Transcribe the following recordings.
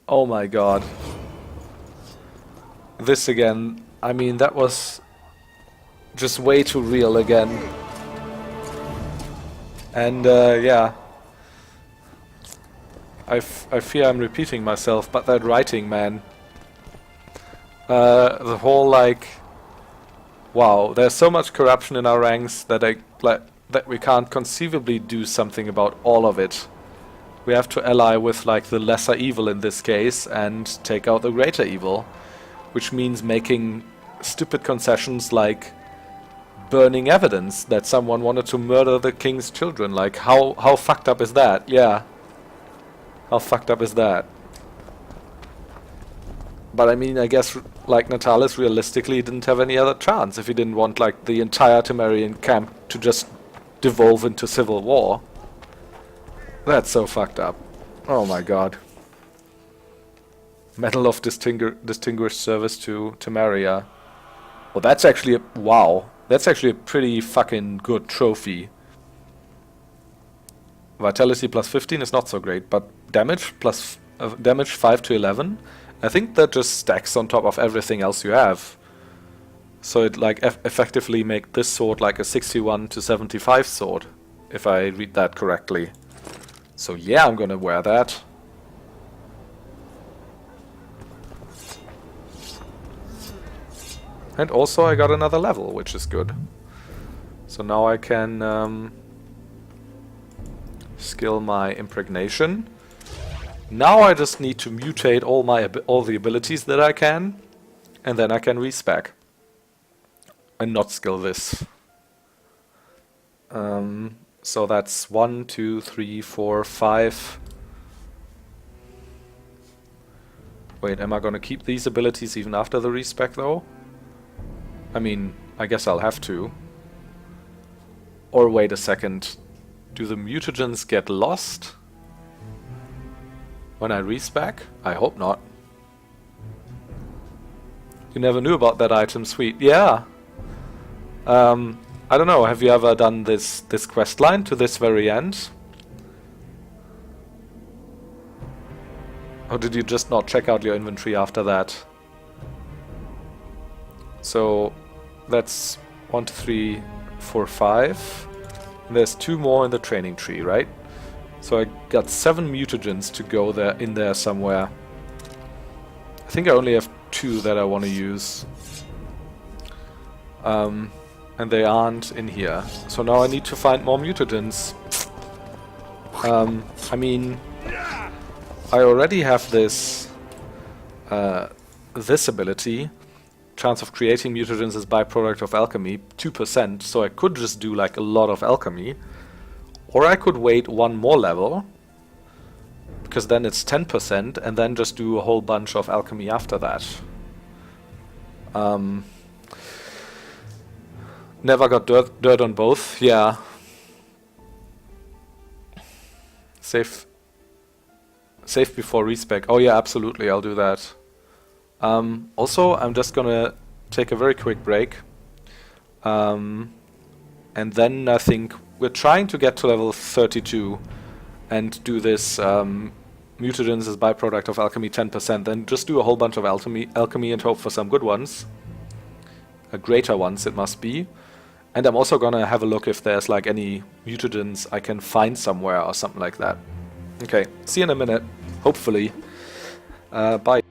Oh my god. This again. I mean, that was just way too real again. And yeah. I fear I'm repeating myself, but that writing, man. The whole, like... Wow, there's so much corruption in our ranks that that we can't conceivably do something about all of it. We have to ally with, like, the lesser evil in this case and take out the greater evil. Which means making stupid concessions like burning evidence that someone wanted to murder the king's children. Like, how fucked up is that? Yeah. How fucked up is that? But I mean, I guess, like, Natalis realistically didn't have any other chance if he didn't want, like, the entire Temerian camp to just devolve into civil war. That's so fucked up. Oh my god. Medal of Distinguished Service to Temeria. Well, that's actually a... Wow. That's actually a pretty fucking good trophy. Vitality plus 15 is not so great, but damage plus... damage 5 to 11? I think that just stacks on top of everything else you have. So it, like, effectively make this sword like a 61 to 75 sword. If I read that correctly. So yeah, I'm gonna wear that. And also I got another level, which is good. So now I can skill my impregnation. Now I just need to mutate all the abilities that I can, and then I can respec. And not skill this. So that's 1, 2, 3, 4, 5. Wait, am I gonna keep these abilities even after the respec though? I mean, I guess I'll have to. Or wait a second. Do the mutagens get lost when I respec? I hope not. You never knew about that item, sweet. Yeah. I don't know, have you ever done this quest line to this very end? Or did you just not check out your inventory after that? So that's 1, 2, 3, 4, 5. And there's 2 more in the training tree, right? So I got 7 mutagens to go there in there somewhere. I think I only have 2 that I want to use. And they aren't in here. So now I need to find more mutagens. I mean, I already have this this ability. Chance of creating mutagens is byproduct of alchemy, 2%, so I could just do like a lot of alchemy. Or I could wait 1 more level, because then it's 10%, and then just do a whole bunch of alchemy after that. Never got dirt on both, yeah. Save before respec. Oh yeah, absolutely, I'll do that. Also, I'm just gonna take a very quick break. And then I think we're trying to get to level 32 and do this mutagens as byproduct of alchemy 10%, then just do a whole bunch of alchemy and hope for some good ones. Greater ones it must be. And I'm also gonna have a look if there's like any mutagens I can find somewhere or something like that. Okay, see you in a minute, hopefully. Bye.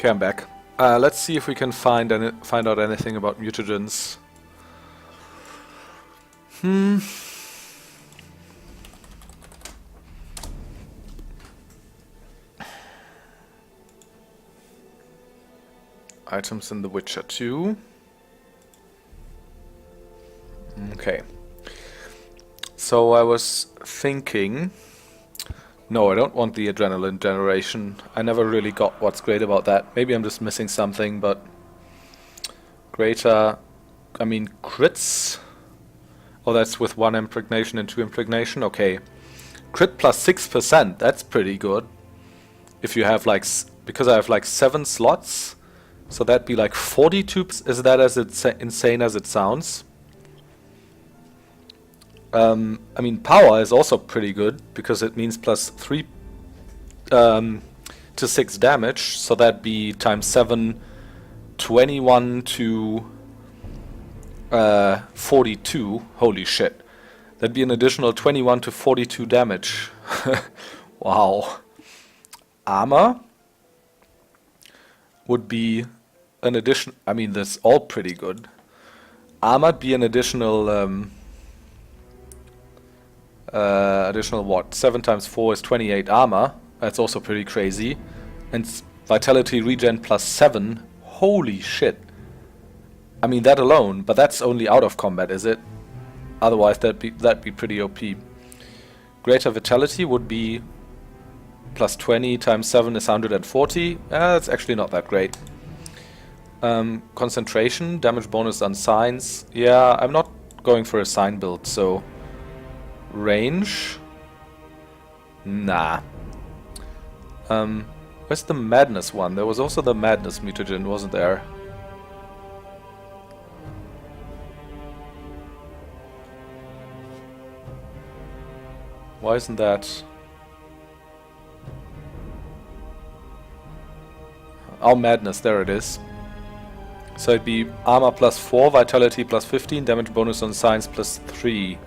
Okay, I'm back. Let's see if we can find out anything about mutagens. Items in The Witcher 2. Okay. So I was thinking... No, I don't want the adrenaline generation. I never really got what's great about that. Maybe I'm just missing something, but... Greater... I mean, crits... Oh, that's with 1 impregnation and 2 impregnation? Okay. Crit plus 6%, that's pretty good. If you have like... Because I have like 7 slots... So that'd be like 42. Is that as insane as it sounds? I mean, power is also pretty good because it means plus 3 to 6 damage. So that'd be times 7, 21 to 42. Holy shit. That'd be an additional 21 to 42 damage. Wow. Armor would be an addition. I mean, that's all pretty good. Armor'd be an additional additional what? 7 times 4 is 28 armor. That's also pretty crazy. And vitality regen plus 7. Holy shit. I mean, that alone, but that's only out of combat, is it? Otherwise that'd be pretty OP. Greater vitality would be plus 20 times 7 is 140. That's actually not that great. Concentration, damage bonus on signs. Yeah, I'm not going for a sign build, so... Range? Nah. Where's the madness one? There was also the madness mutagen, wasn't there? Why isn't that... Oh, madness, there it is. So it'd be armor plus 4, vitality plus 15, damage bonus on signs plus 3.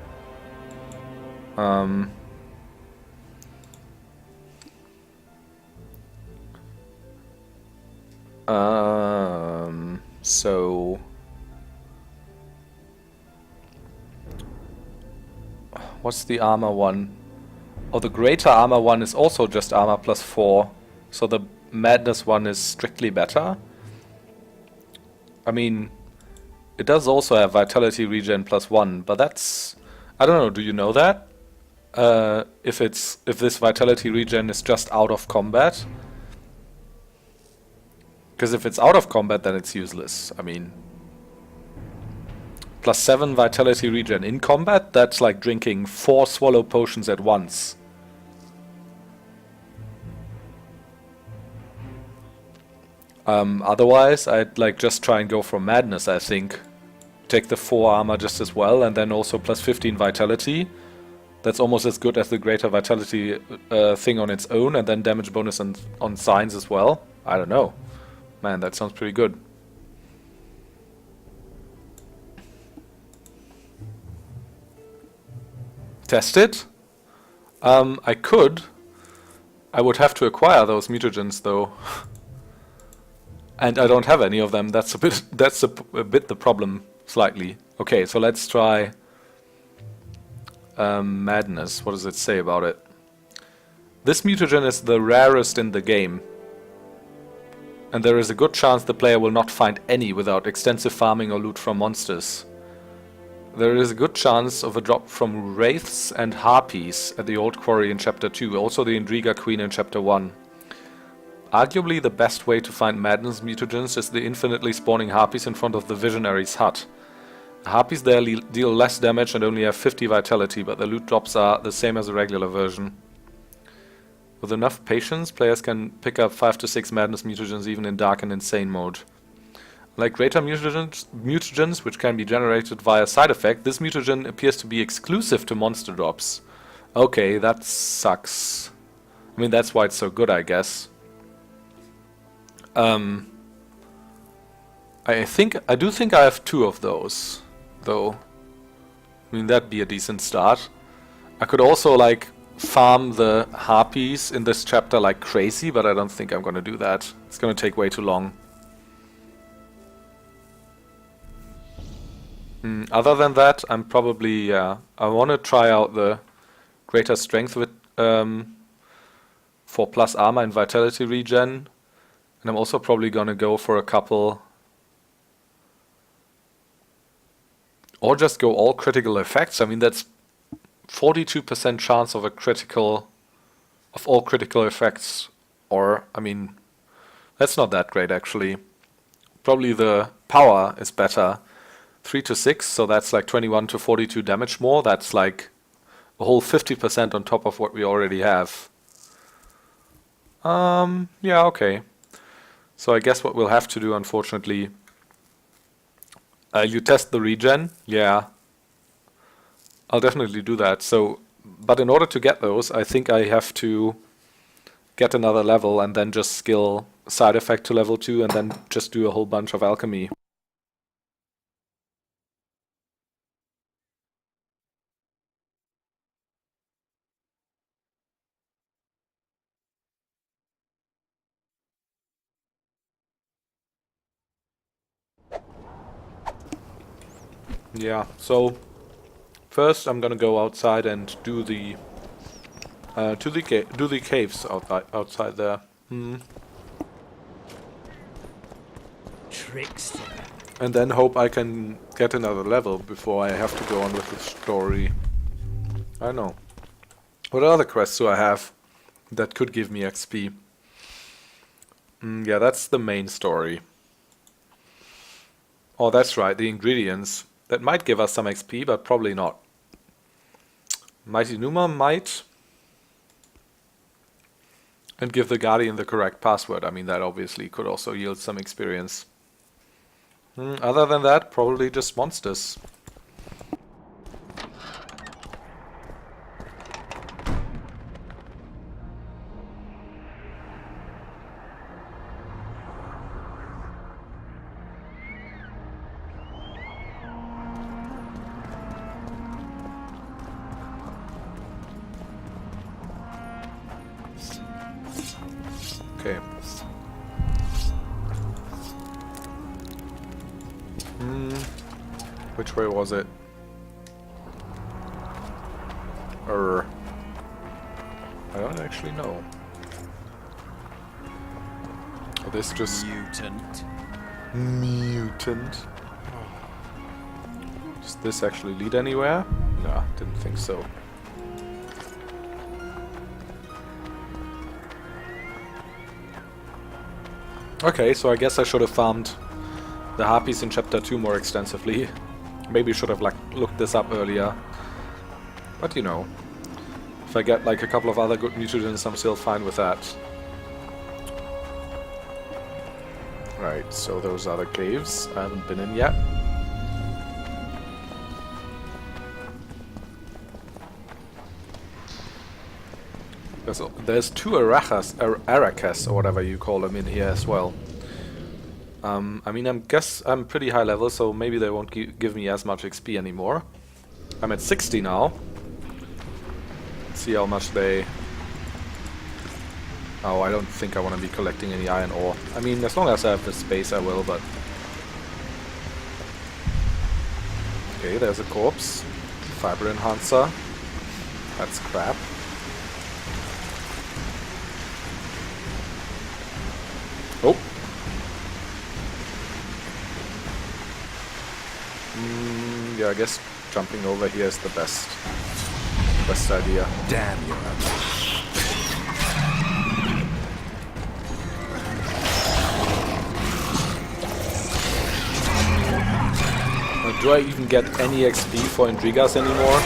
So... What's the armor one? Oh, the greater armor one is also just armor plus 4. So the madness one is strictly better. I mean, it does also have vitality regen plus 1, but that's... I don't know, do you know that? If this vitality regen is just out of combat? Because if it's out of combat, then it's useless. I mean... Plus 7 vitality regen in combat, that's like drinking 4 swallow potions at once. Otherwise, I'd like just try and go for madness, I think. Take the 4 armor just as well, and then also plus 15 vitality. That's almost as good as the greater vitality thing on its own, and then damage bonus on signs as well. I don't know. Man, that sounds pretty good. Test it? I could. I would have to acquire those mutagens though. And I don't have any of them. That's a bit the problem, slightly. Okay, so let's try madness. What does it say about it? This mutagen is the rarest in the game. And there is a good chance the player will not find any without extensive farming or loot from monsters. There is a good chance of a drop from wraiths and harpies at the old quarry in chapter 2, also the Indriga Queen in chapter 1. Arguably the best way to find madness mutagens is the infinitely spawning harpies in front of the visionary's hut. The harpies there deal less damage and only have 50 vitality, but the loot drops are the same as the regular version. With enough patience, players can pick up 5 to 6 madness mutagens even in dark and insane mode. Like greater mutagens, which can be generated via side effect, this mutagen appears to be exclusive to monster drops. Okay, that sucks. I mean, that's why it's so good, I guess. I do think I have 2 of those, though. I mean, that'd be a decent start. I could also, like, farm the harpies in this chapter like crazy, but I don't think I'm gonna do that. It's gonna take way too long. Other than that, I'm probably, I want to try out the greater strength with for plus armor and vitality regen, and I'm also probably gonna go for a couple, or just go all critical effects. I mean, that's 42% chance of a critical, of all critical effects, or I mean, that's not that great actually. Probably the power is better. 3 to 6, so that's like 21 to 42 damage more. That's like a whole 50% on top of what we already have. Yeah, okay. So I guess what we'll have to do, unfortunately, you test the regen. Yeah, I'll definitely do that. So, but in order to get those, I think I have to get another level and then just skill side effect to level 2 and then just do a whole bunch of alchemy. Yeah, so first I'm gonna go outside and do the do the caves outside there. Trickster. And then hope I can get another level before I have to go on with the story. I don't know. What other quests do I have that could give me XP? Yeah, that's the main story. Oh, that's right, the ingredients. That might give us some XP, but probably not. Mighty Numa might. And give the Guardian the correct password. I mean, that obviously could also yield some experience. Other than that, probably just monsters. Okay. Which way was it? I don't actually know. Oh, this just... Mutant. Does this actually lead anywhere? No, didn't think so. Okay, so I guess I should have farmed the harpies in chapter 2 more extensively. Maybe should have like looked this up earlier. But you know, if I get like a couple of other good mutagens, I'm still fine with that. Right, so those are the caves I haven't been in yet. There's two Arakas, or whatever you call them, in here as well. I mean, I guess I'm pretty high level, so maybe they won't give me as much XP anymore. I'm at 60 now. Let's see how much they... Oh, I don't think I want to be collecting any iron ore. I mean, as long as I have the space, I will, but... Okay, there's a corpse. Fiber enhancer. That's crap. Oh! Yeah, I guess jumping over here is the best idea. Damn you. Do I even get any XP for Intrigas anymore?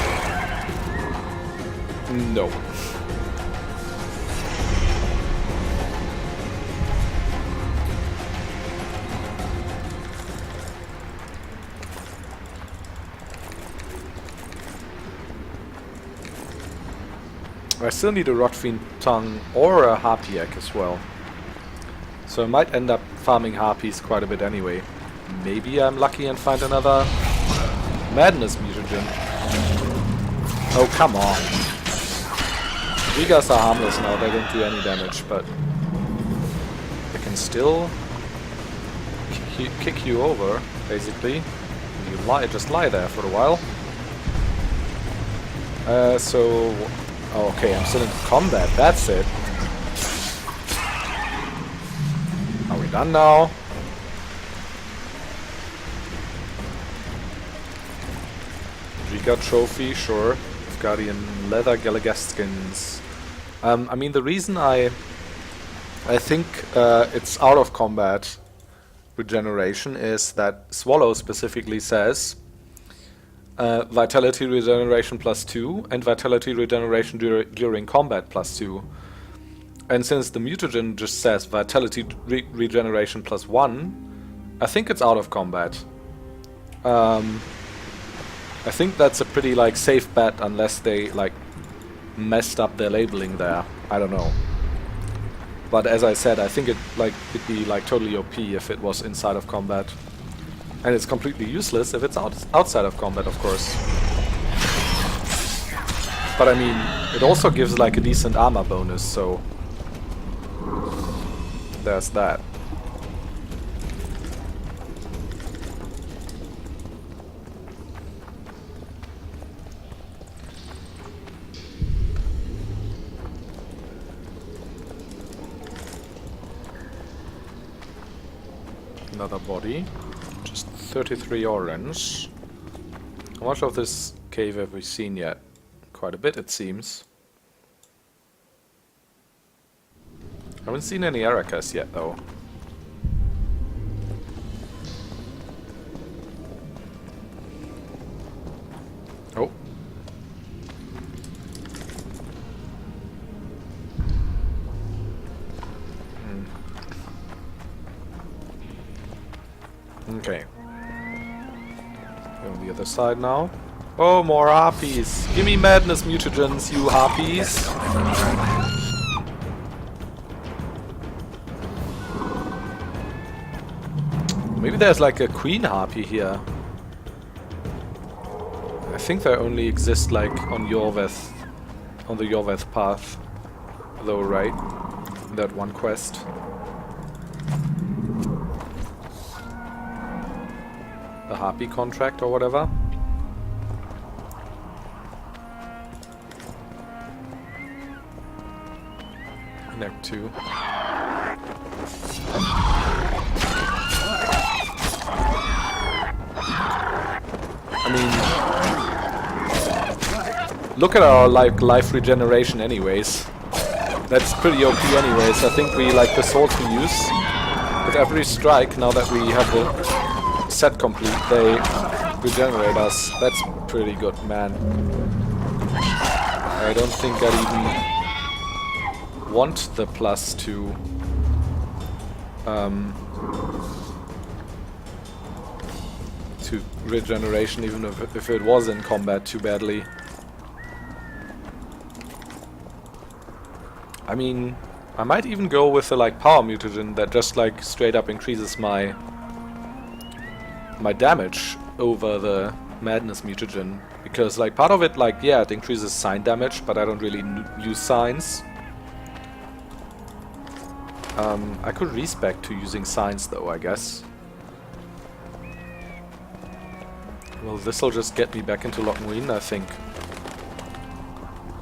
No. I still need a Rotfiend tongue or a Harpy egg as well. So I might end up farming Harpies quite a bit anyway. Maybe I'm lucky and find another Madness mutagen. Oh, come on. Rigas are harmless now, they don't do any damage, but they can still kick you over, basically. You just lie there for a while. Okay, I'm still in combat, that's it. Are we done now? Riga trophy, sure. Nilfgaardian leather Galagast skins. I mean, the reason I think it's out of combat regeneration is that Swallow specifically says Vitality regeneration +2 and Vitality regeneration during combat +2. And since the mutagen just says Vitality regeneration +1, I think it's out of combat. I think that's a pretty like safe bet unless they like messed up their labeling there. I don't know. But as I said, I think it'd be like totally OP if it was inside of combat. And it's completely useless if it's outside of combat, of course. But I mean, it also gives like a decent armor bonus, so there's that. Another body. Just 33 orange. How much of this cave have we seen yet? Quite a bit, it seems. Haven't seen any Ericas yet, though. Oh. Okay. Go on the other side now. Oh, more harpies! Give me madness mutagens, you harpies! Maybe there's like a queen harpy here. I think they only exist like on Yorveth, on the Yorveth path, though, right? That one quest. The harpy contract or whatever. Connect to. I mean, look at our like life regeneration anyways. That's pretty OP anyways. I think we like the sword to use. With every strike, now that we have the set complete, they regenerate us. That's pretty good, man. I don't think I even want the +2. To regeneration, even if it was in combat too badly. I mean, I might even go with the like power mutagen that just like straight up increases my damage over the madness mutagen, because like part of it, like, yeah, it increases sign damage, but I don't really use signs. I could respec to using signs though, I guess. Well, this'll just get me back into Lockmuin, I think.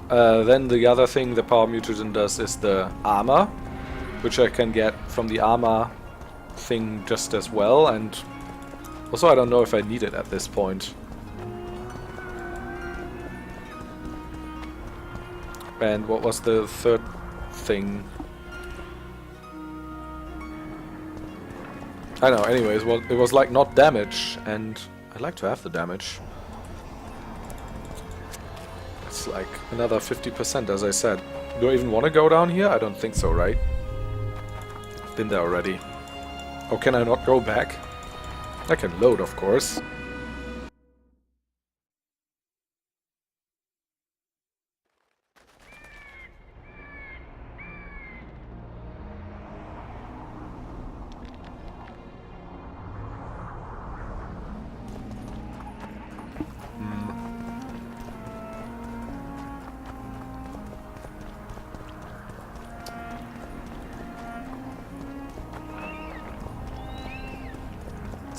Then the other thing the power mutagen does is the armor, which I can get from the armor thing just as well, and also I don't know if I need it at this point. And what was the third thing? I know, anyways, well, it was like not damage, and I'd like to have the damage. It's like another 50%, as I said. Do I even want to go down here? I don't think so, right? I've been there already. Oh, can I not go back? I can load, of course.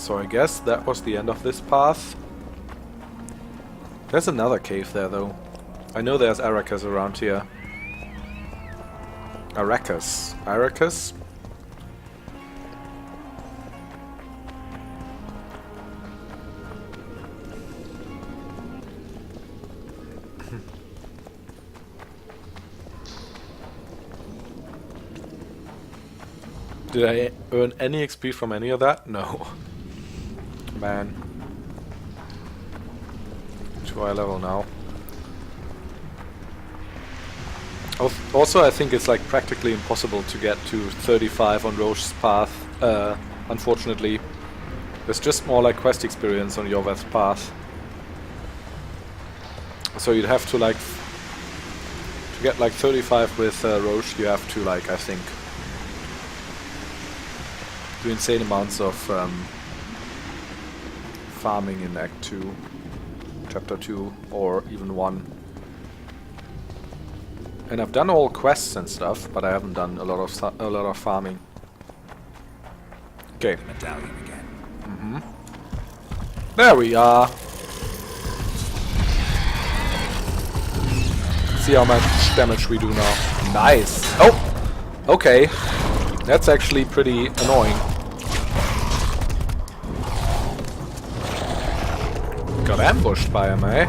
So I guess that was the end of this path. There's another cave there though. I know there's Arrakis around here. Arrakis. Arrakis? Did I earn any XP from any of that? No. Man. Too high level now. Also, I think it's like practically impossible to get to 35 on Roche's path. Unfortunately, there's just more like quest experience on Yorvath's path. So you'd have to like to get like 35 with Roche. You have to like I think do insane amounts of farming in Act 2, Chapter 2, or even 1. And I've done all quests and stuff, but I haven't done a lot of farming. Okay. The medallion again. There we are. See how much damage we do now. Nice. Oh. Okay. That's actually pretty annoying. Got ambushed by him, eh?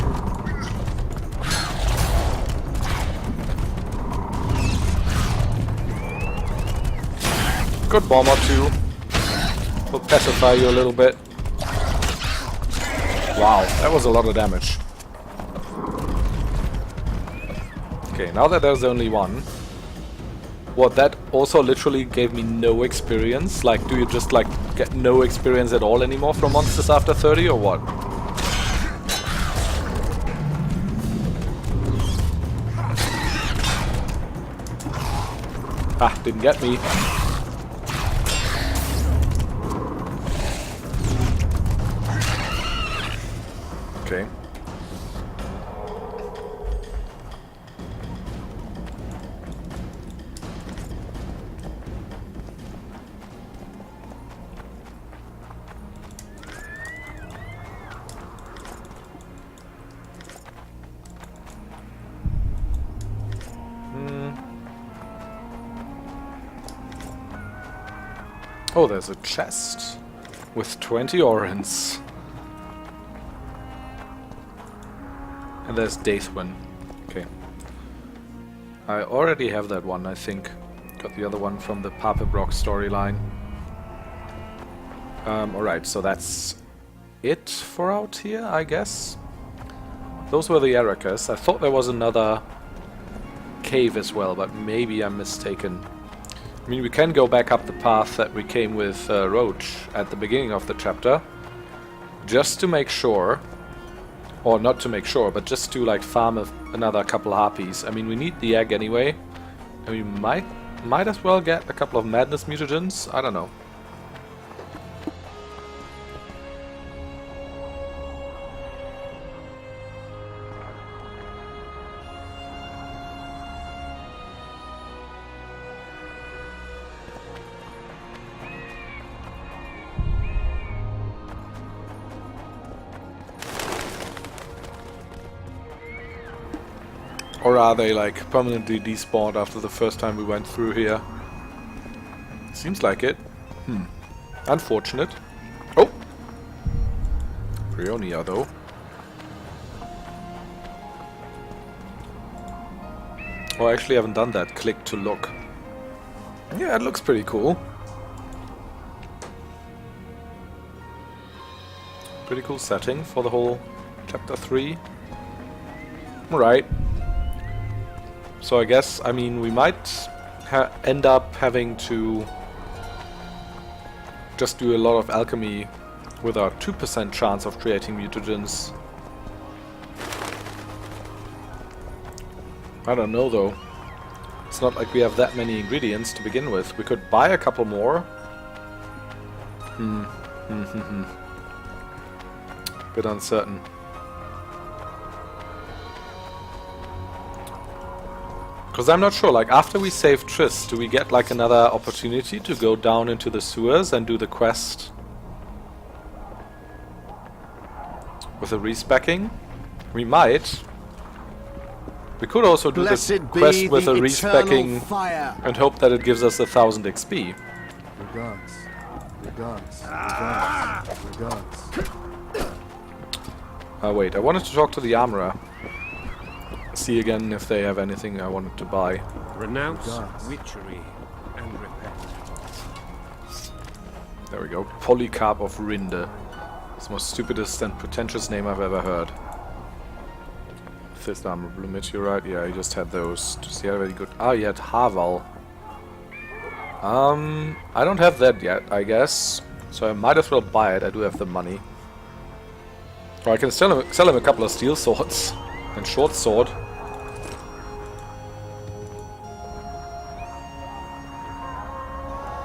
Good bomb or two. Will pacify you a little bit. Wow, that was a lot of damage. Okay, now that there's only one. What, that also literally gave me no experience? Like, do you just like get no experience at all anymore from monsters after 30 or what? Ah, didn't get me. Okay. Oh, there's a chest with 20 orens. And there's Daithwin. Okay. I already have that one, I think. Got the other one from the Papebrock storyline. Alright, so that's it for out here, I guess. Those were the Arrakis. I thought there was another cave as well, but maybe I'm mistaken. I mean, we can go back up the path that we came with Roche at the beginning of the chapter, just to make sure, or not to make sure, but just to like farm another couple harpies. I mean, we need the egg anyway, and we might as well get a couple of madness mutagens. I don't know. Or are they like permanently despawned after the first time we went through here? Seems like it. Unfortunate. Oh! Brionia though. Oh, I actually haven't done that. Click to look. Yeah, it looks pretty cool. Pretty cool setting for the whole chapter 3. Alright. So I guess, I mean, we might end up having to just do a lot of alchemy with our 2% chance of creating mutagens. I don't know though. It's not like we have that many ingredients to begin with. We could buy a couple more. Bit uncertain. Because I'm not sure, like, after we save Triss, do we get, like, another opportunity to go down into the sewers and do the quest with the respecking. We might. We could also do Blessed the be quest with the the respecking eternal fire. and hope that it gives us 1000 XP. Regards. Regards. Regards. Regards. Wait, I wanted to talk to the armorer. See again if they have anything I wanted to buy. Renounce witchery and repent. There we go. Polycarp of Rinde. It's the most stupidest and pretentious name I've ever heard. Fifth armor, blue meteorite. Yeah, he just had those. Does he have any good? Ah, he had Haval. I don't have that yet, I guess. So I might as well buy it. I do have the money. Or I can sell him a couple of steel swords and short sword.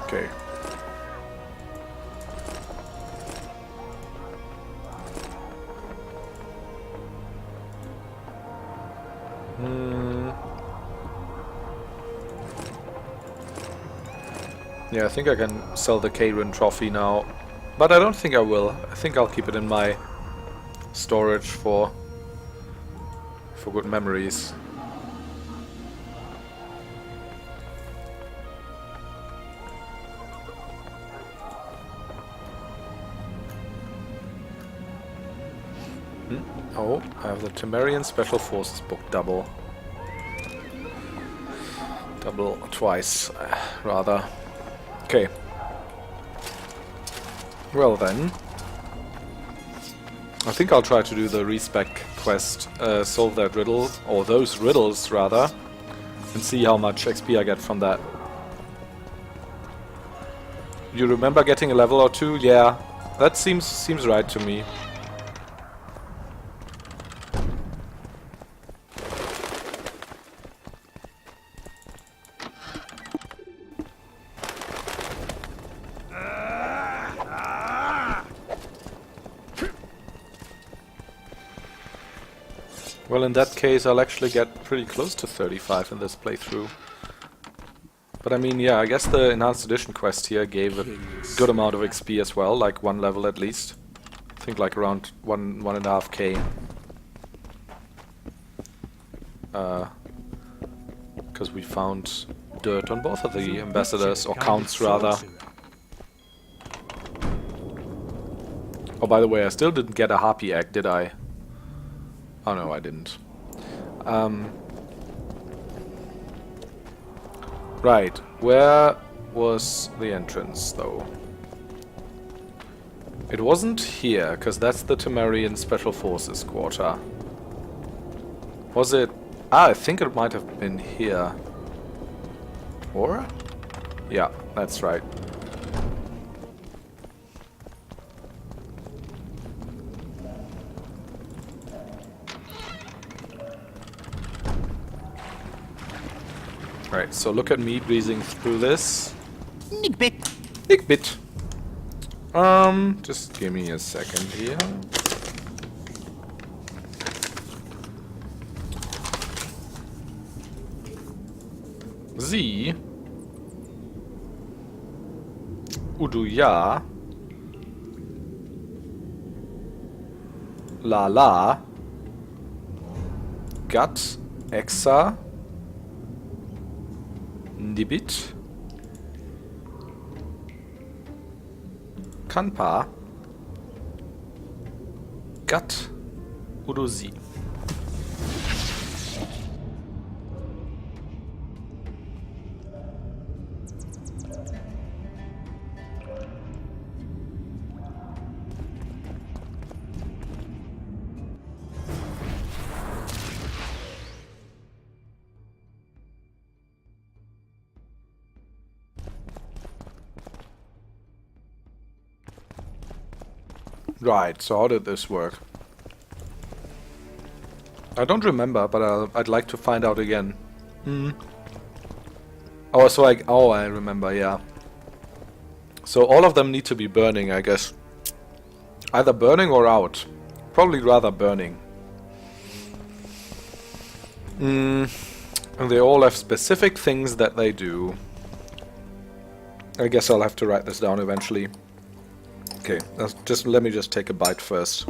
Okay. Yeah, I think I can sell the Kairin trophy now. But I don't think I will. I think I'll keep it in my storage for good memories. Oh, I have the Temerian Special Forces book double. Double twice, rather. Okay. Well then. I think I'll try to do the respec quest, solve that riddle, or those riddles rather, and see how much XP I get from that. You remember getting a level or two? Yeah, that seems right to me. Well, in that case, I'll actually get pretty close to 35 in this playthrough. But I mean, yeah, I guess the Enhanced Edition quest here gave a good amount of XP as well, like 1 level at least. I think like around 1.5k. Because we found dirt on both of the ambassadors, or counts rather. Oh, by the way, I still didn't get a harpy egg, did I? Oh no, I didn't. Right, where was the entrance though? It wasn't here, because that's the Temerian Special Forces quarter. Was it? Ah, I think it might have been here. Or? Yeah, that's right. Right, so look at me breezing through this. Nick bit. Nick bit. Just give me a second here. Sie. Uduya. La. Gat. Exa. Nibit. Kanpa. Gat. Udosi. Right, so how did this work? I don't remember, but I'd like to find out again. Oh, so I remember, yeah. So all of them need to be burning, I guess. Either burning or out. Probably rather burning. And they all have specific things that they do. I guess I'll have to write this down eventually. Okay, let me just take a bite first.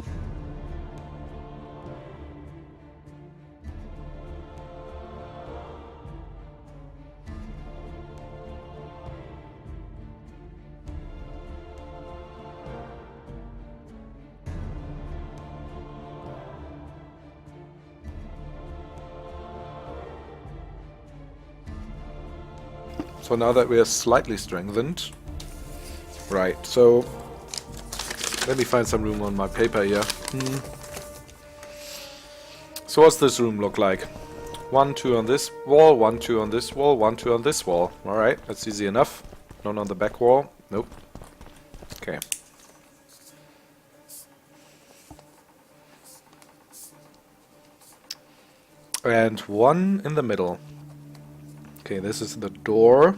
So now that we are slightly strengthened. Right, so let me find some room on my paper here. So what's this room look like? 1, 2 on this wall, 1, 2 on this wall, 1, 2 on this wall. Alright, that's easy enough. None on the back wall. Nope. Okay. And 1 in the middle. Okay, this is the door.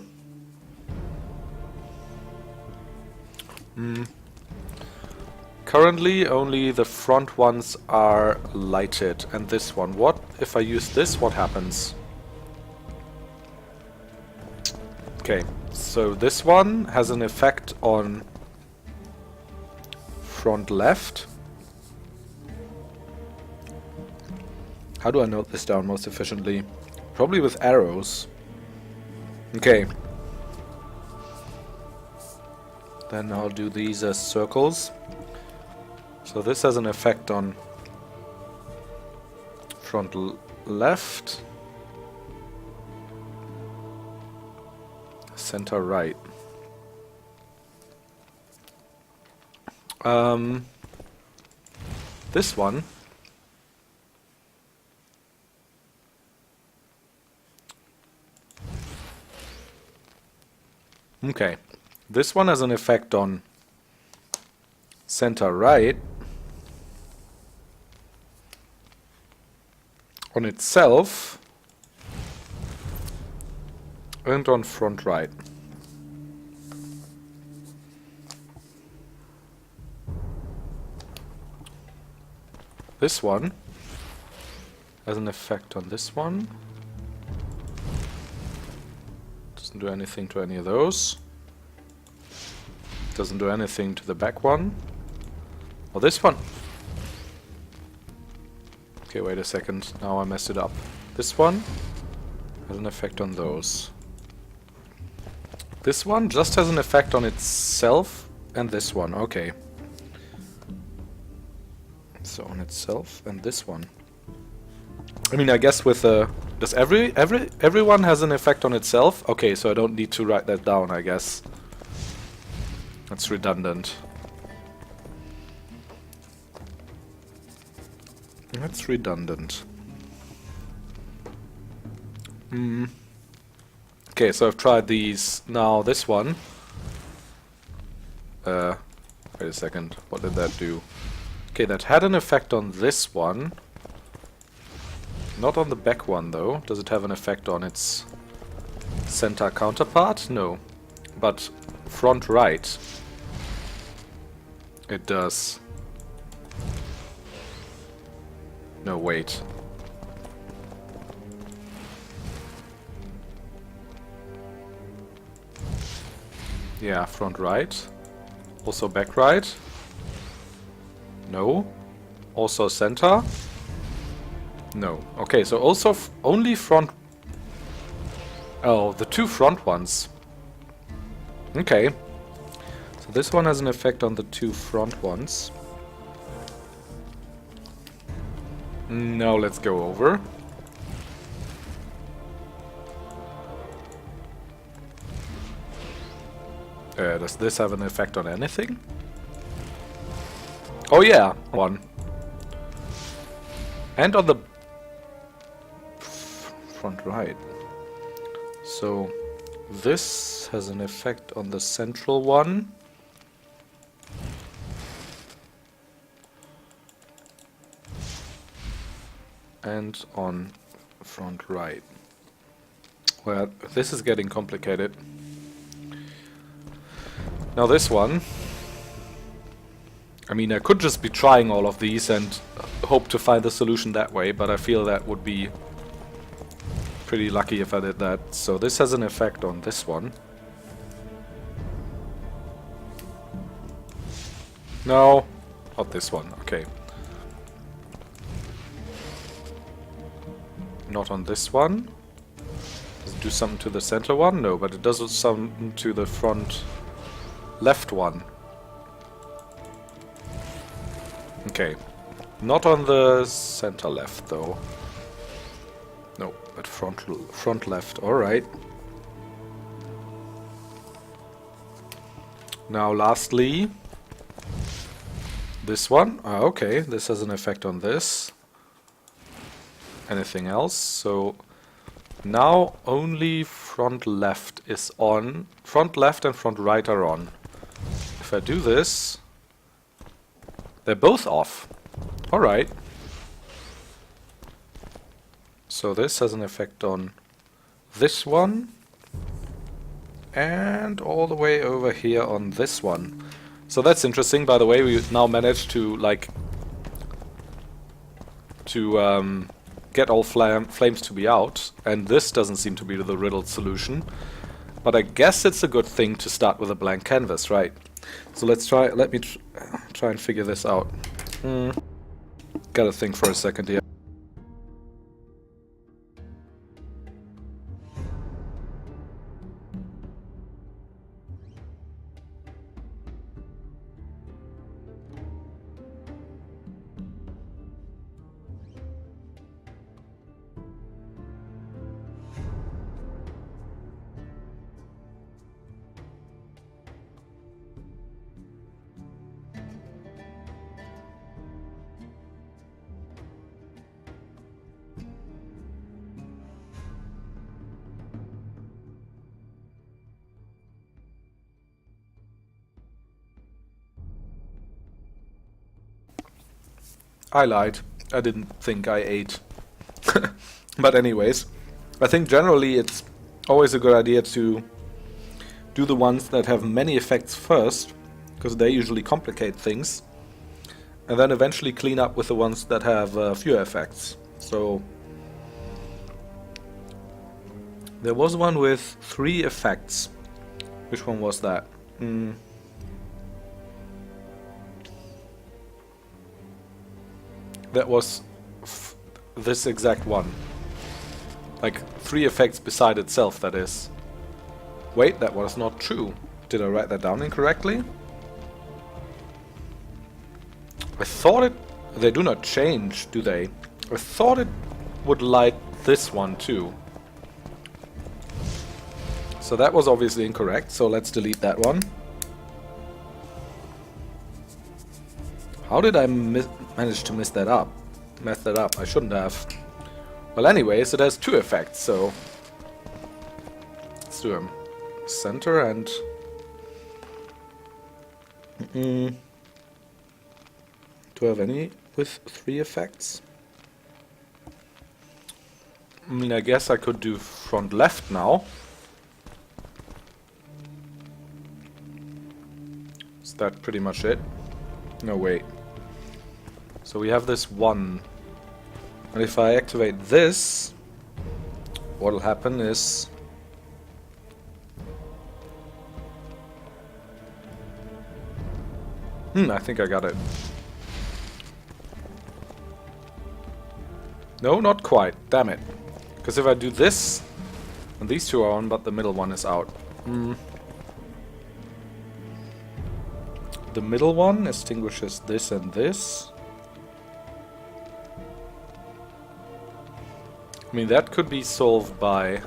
Currently, only the front ones are lighted, and this one. What if I use this? What happens? Okay, so this one has an effect on front left. How do I note this down most efficiently? Probably with arrows. Okay. Then I'll do these as circles. So this has an effect on front left, center right. This one okay. This one has an effect on center right, on itself, and on front right. This one has an effect on this one. Doesn't do anything to any of those. Doesn't do anything to the back one. Or this one. Okay, wait a second. Now I messed it up. This one has an effect on those. This one just has an effect on itself and this one. Okay. So on itself and this one. I mean, I guess with does everyone has an effect on itself? Okay, so I don't need to write that down, I guess. That's redundant. That's redundant. Okay, so I've tried these. Now this one. Wait a second. What did that do? Okay, that had an effect on this one. Not on the back one, though. Does it have an effect on its center counterpart? No. But front right. It does. No, wait. Yeah, front right. Also back right. No. Also center. No. Okay, so also only front... Oh, the two front ones. Okay. So this one has an effect on the two front ones. Now let's go over. Does this have an effect on anything? Oh yeah, one. And on the front right. So this has an effect on the central one. And on front right. Well, this is getting complicated. Now this one. I mean, I could just be trying all of these and hope to find a solution that way, but I feel that would be pretty lucky if I did that. So this has an effect on this one. No, not this one. Okay. Not on this one. Does it do something to the center one? No, but it does something to the front left one. Okay. Not on the center left, though. No, but front left. Alright. Now lastly, this one. Okay, this has an effect on this. Anything else? So now only front left is on. Front left and front right are on. If I do this, they're both off. Alright. So this has an effect on this one. And all the way over here on this one. So that's interesting. By the way, we now managed to get all flames to be out, and this doesn't seem to be the riddled solution. But I guess it's a good thing to start with a blank canvas, right? So let's try. Let me try and figure this out. Gotta think for a second here. I lied. I didn't think I ate. But anyways, I think generally it's always a good idea to do the ones that have many effects first, because they usually complicate things, and then eventually clean up with the ones that have fewer effects. So there was one with 3 effects. Which one was that? That was this exact one. Like 3 effects beside itself, that is. Wait, that was not true. Did I write that down incorrectly? I thought it... They do not change, do they? I thought it would light this one too. So that was obviously incorrect, so let's delete that one. How did I manage to mess that up? I shouldn't have. Well, anyways, it has 2 effects, so let's do them. Center and do I have any with 3 effects? I mean, I guess I could do front left now. Is that pretty much it? No, wait. So we have this one. And if I activate this, what'll happen is... I think I got it. No, not quite. Damn it. Because if I do this, and these 2 are on, but the middle one is out. The middle one extinguishes this and this. I mean, that could be solved by...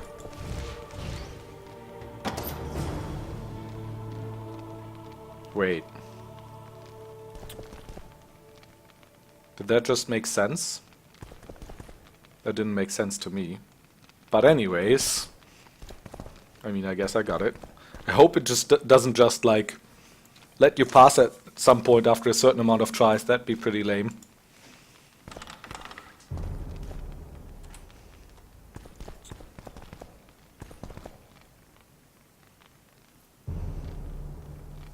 Wait. Did that just make sense? That didn't make sense to me. But anyways... I mean, I guess I got it. I hope it just doesn't just, like, let you pass at some point after a certain amount of tries. That'd be pretty lame.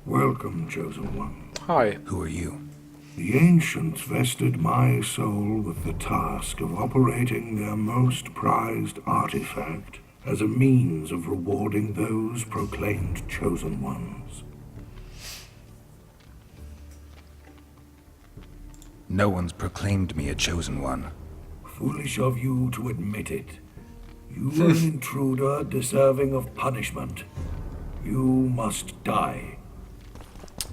Welcome, Chosen One. Hi. Who are you? The ancients vested my soul with the task of operating their most prized artifact as a means of rewarding those proclaimed Chosen Ones. No one's proclaimed me a chosen one. Foolish of you to admit it. You are an intruder deserving of punishment. You must die.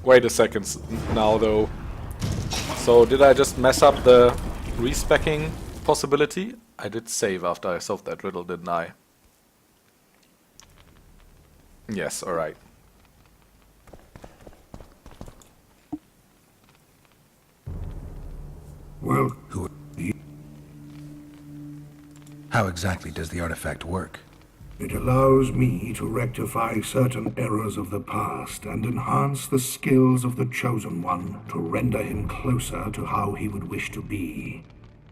Wait a second now, though. So, did I just mess up the respecking possibility? I did save after I solved that riddle, didn't I? Yes, alright. Well, How exactly does the artifact work? it allows me to rectify certain errors of the past and enhance the skills of the Chosen One to render him closer to how he would wish to be.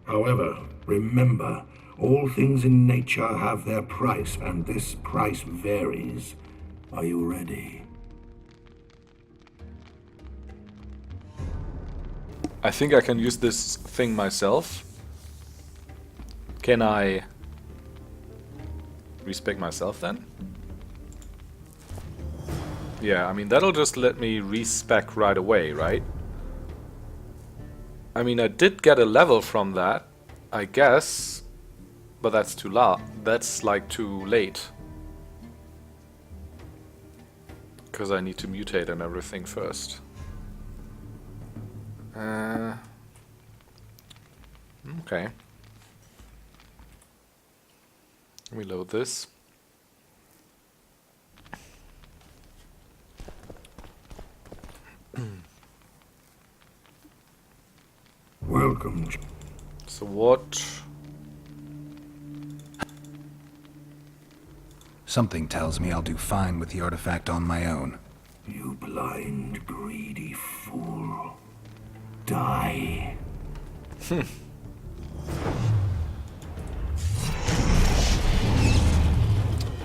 However, remember, all things in nature have their price, and this price varies. Are you ready? I think I can use this thing myself. Can I respec myself then? Yeah, I mean that'll just let me respec right away, right? I mean I did get a level from that, I guess, but that's too that's like too late. Because I need to mutate and everything first. Okay. Let me load this. Welcome. So what? Something tells me I'll do fine with the artifact on my own. You blind, greedy fool. Die.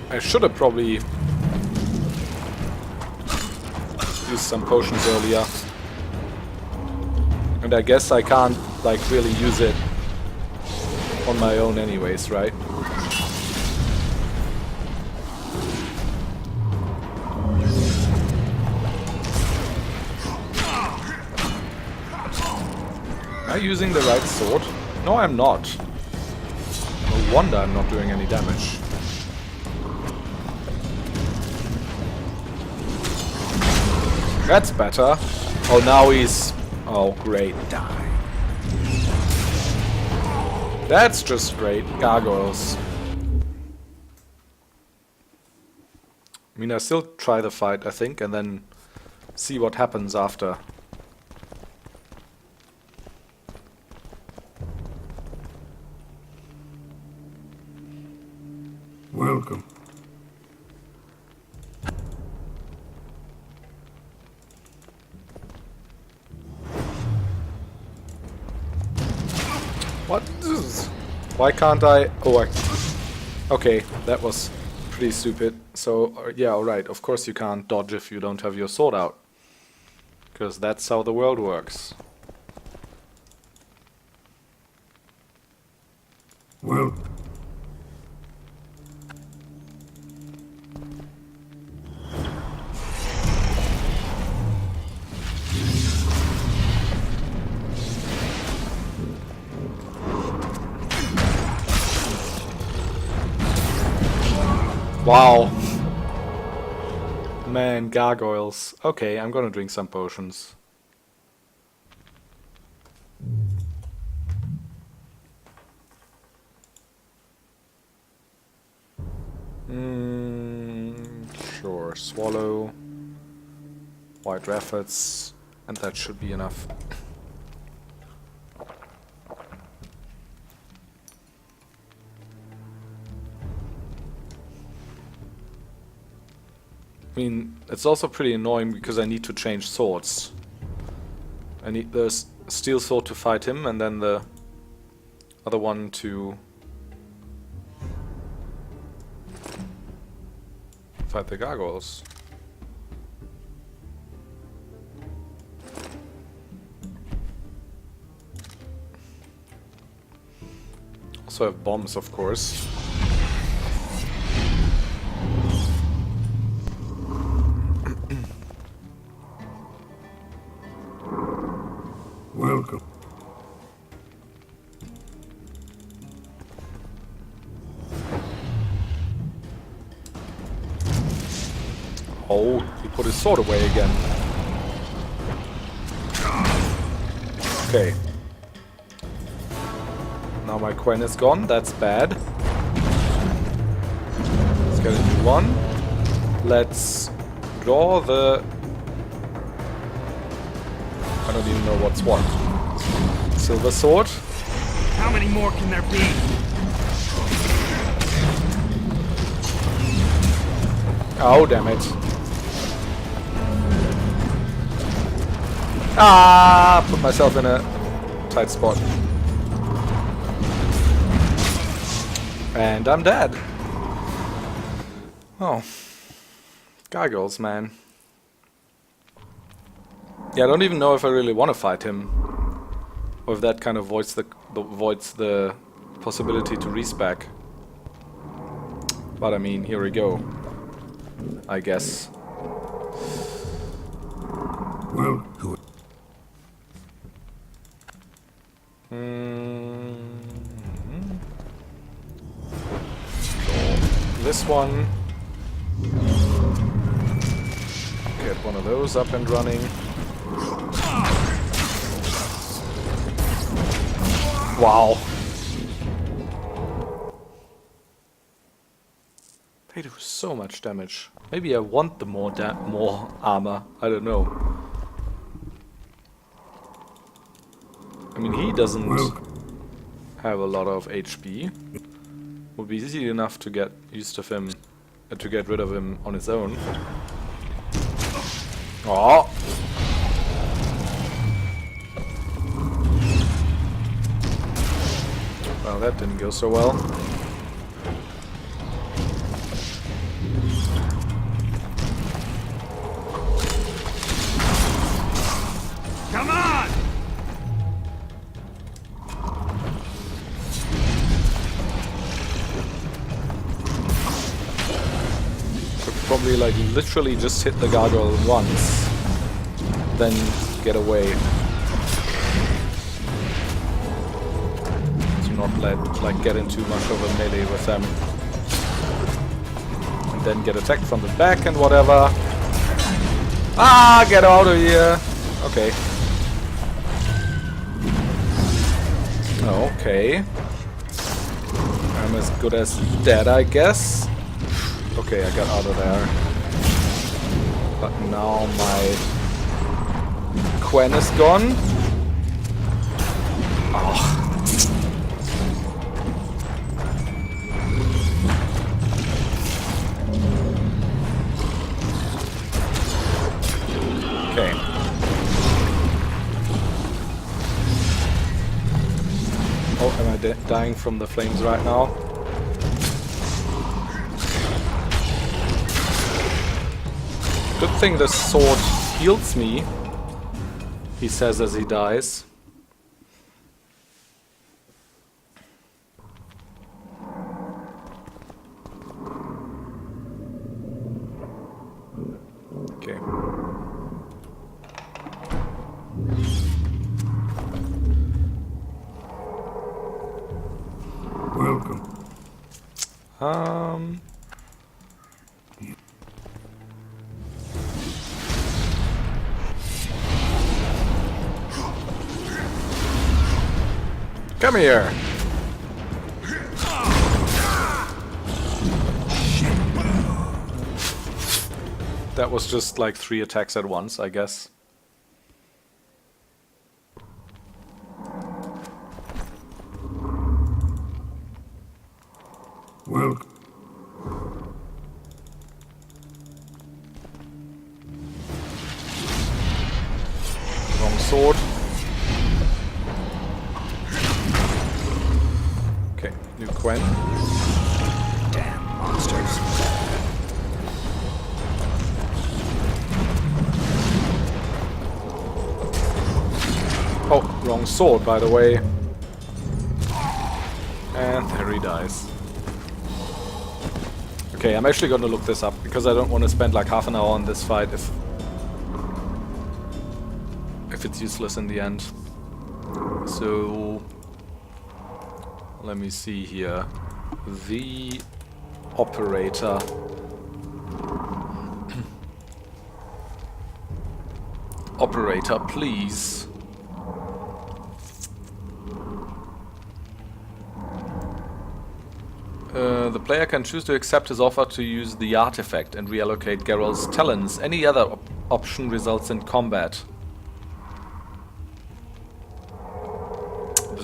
I should have probably used some potions earlier. And I guess I can't, like, really use it on my own anyways, right? Am I using the right sword? No, I'm not. No wonder I'm not doing any damage. That's better. Oh, now he's... Oh, great. Die. That's just great. Gargoyles. I mean, I still try the fight, I think, and then see what happens after. Welcome. What? Why can't I... Oh, okay, that was pretty stupid. So, yeah, alright, of course you can't dodge if you don't have your sword out. Because that's how the world works. Well, wow. Man, gargoyles. Okay, I'm gonna drink some potions. Sure, swallow. White raffles. And that should be enough. I mean, it's also pretty annoying because I need to change swords. I need the steel sword to fight him and then the other one to fight the gargoyles. Also have bombs, of course. welcome. Oh, he put his sword away again. Okay. Now my coin is gone, that's bad. Let's get a new one. Let's draw the... I don't even know what's what. silver sword. How many more can there be? Oh, damn it. Ah, put myself in a tight spot. And I'm dead. Oh. Gargoyles, man. Yeah, I don't even know if I really want to fight him. Or if that kind of voids the possibility to respec. But I mean, here we go. I guess. Well, This one. Get one of those up and running. Wow. They do so much damage. Maybe I want the more armor. I don't know. I mean, he doesn't have a lot of HP. Would be easy enough to get used of him, to get rid of him on his own. Oh. Well, that didn't go so well. Come on! Could probably like literally just hit the gargoyle once, then get away. Not like get in too much of a melee with them, and then get attacked from the back and whatever. Ah, get out of here. Okay. Okay. I'm as good as dead, I guess. Okay, I got out of there. But now my Quen is gone. Oh. Okay. Oh, am I dying from the flames right now? Good thing the sword heals me, he says as he dies. Okay. welcome. Come here. That was just like 3 attacks at once, I guess. Welcome. Wrong sword. Okay, new Quen. Damn monsters. Oh, wrong sword, by the way. And there he dies. Okay, I'm actually gonna look this up, because I don't want to spend like half an hour on this fight if it's useless in the end. So, let me see here. The operator. Operator, please. The player can choose to accept his offer to use the artifact and reallocate Geralt's talents. Any other option results in combat.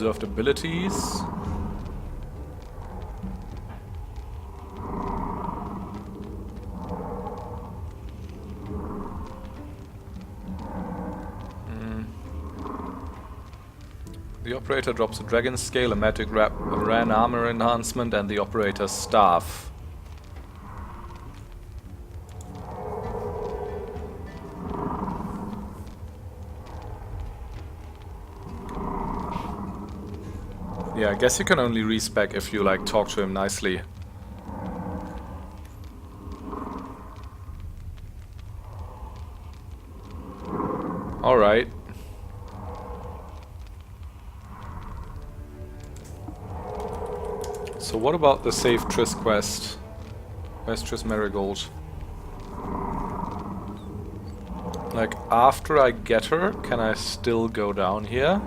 reserved abilities. The operator drops a dragon scale, a magic wrap, a Vran armor enhancement, and the operator's staff. Yeah, I guess you can only respec if you like talk to him nicely. Alright. So what about the save Triss quest? Where's Triss Marigold? Like, after I get her, can I still go down here?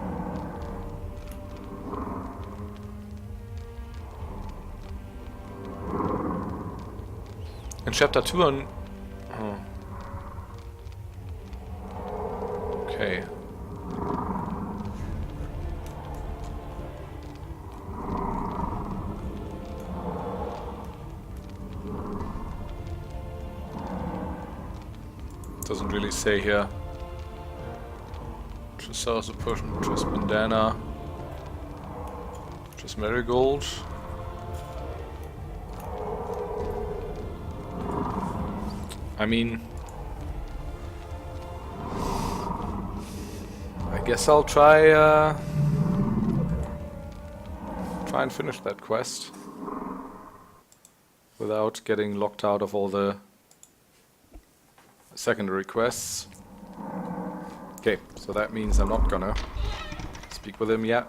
In chapter 2 on... Oh. Okay. Doesn't really say here. Just sells a person, just bandana, just marigold. I mean, I guess I'll try and finish that quest without getting locked out of all the secondary quests. Okay, so that means I'm not gonna speak with him yet.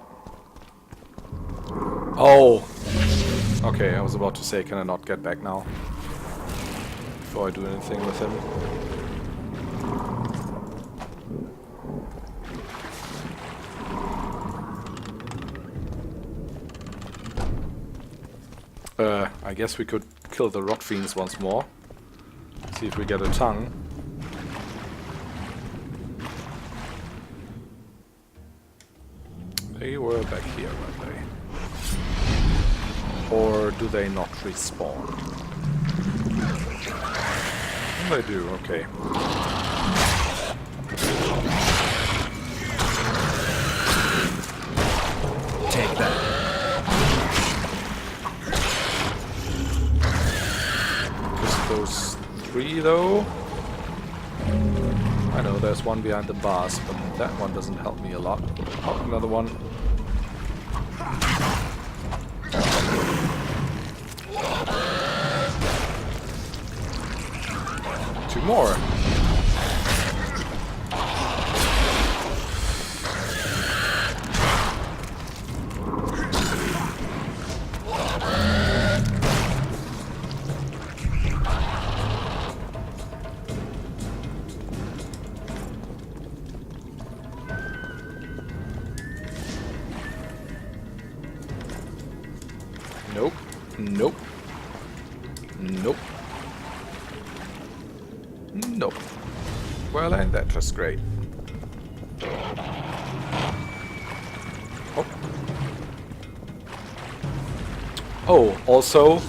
Oh! Okay, I was about to say, can I not get back now? Before I do anything with him. I guess we could kill the rot fiends once more. See if we get a tongue. They were back here, weren't they? Or do they not respawn? They do, okay. Take that. Just those three, though. I know there's one behind the bars, but that one doesn't help me a lot. Oh, another one. Two more. Nope. Nope. Nope. Nope. Well, ain't that just great? Oh. Oh, also...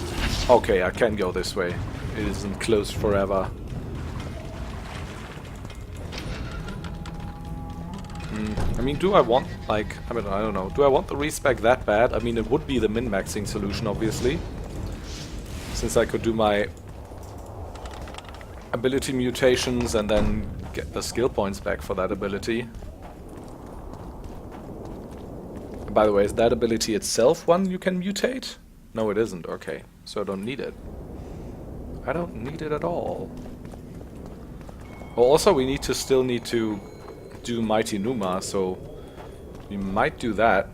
Okay, I can go this way. It isn't closed forever. I mean, do I want, like, I don't know. Do I want the respec that bad? I mean, it would be the min-maxing solution, obviously. Since I could do my ability mutations and then get the skill points back for that ability. By the way, is that ability itself one you can mutate? No, it isn't. Okay, so I don't need it. I don't need it at all. Well, also we still need to do Mighty Numa, so we might do that.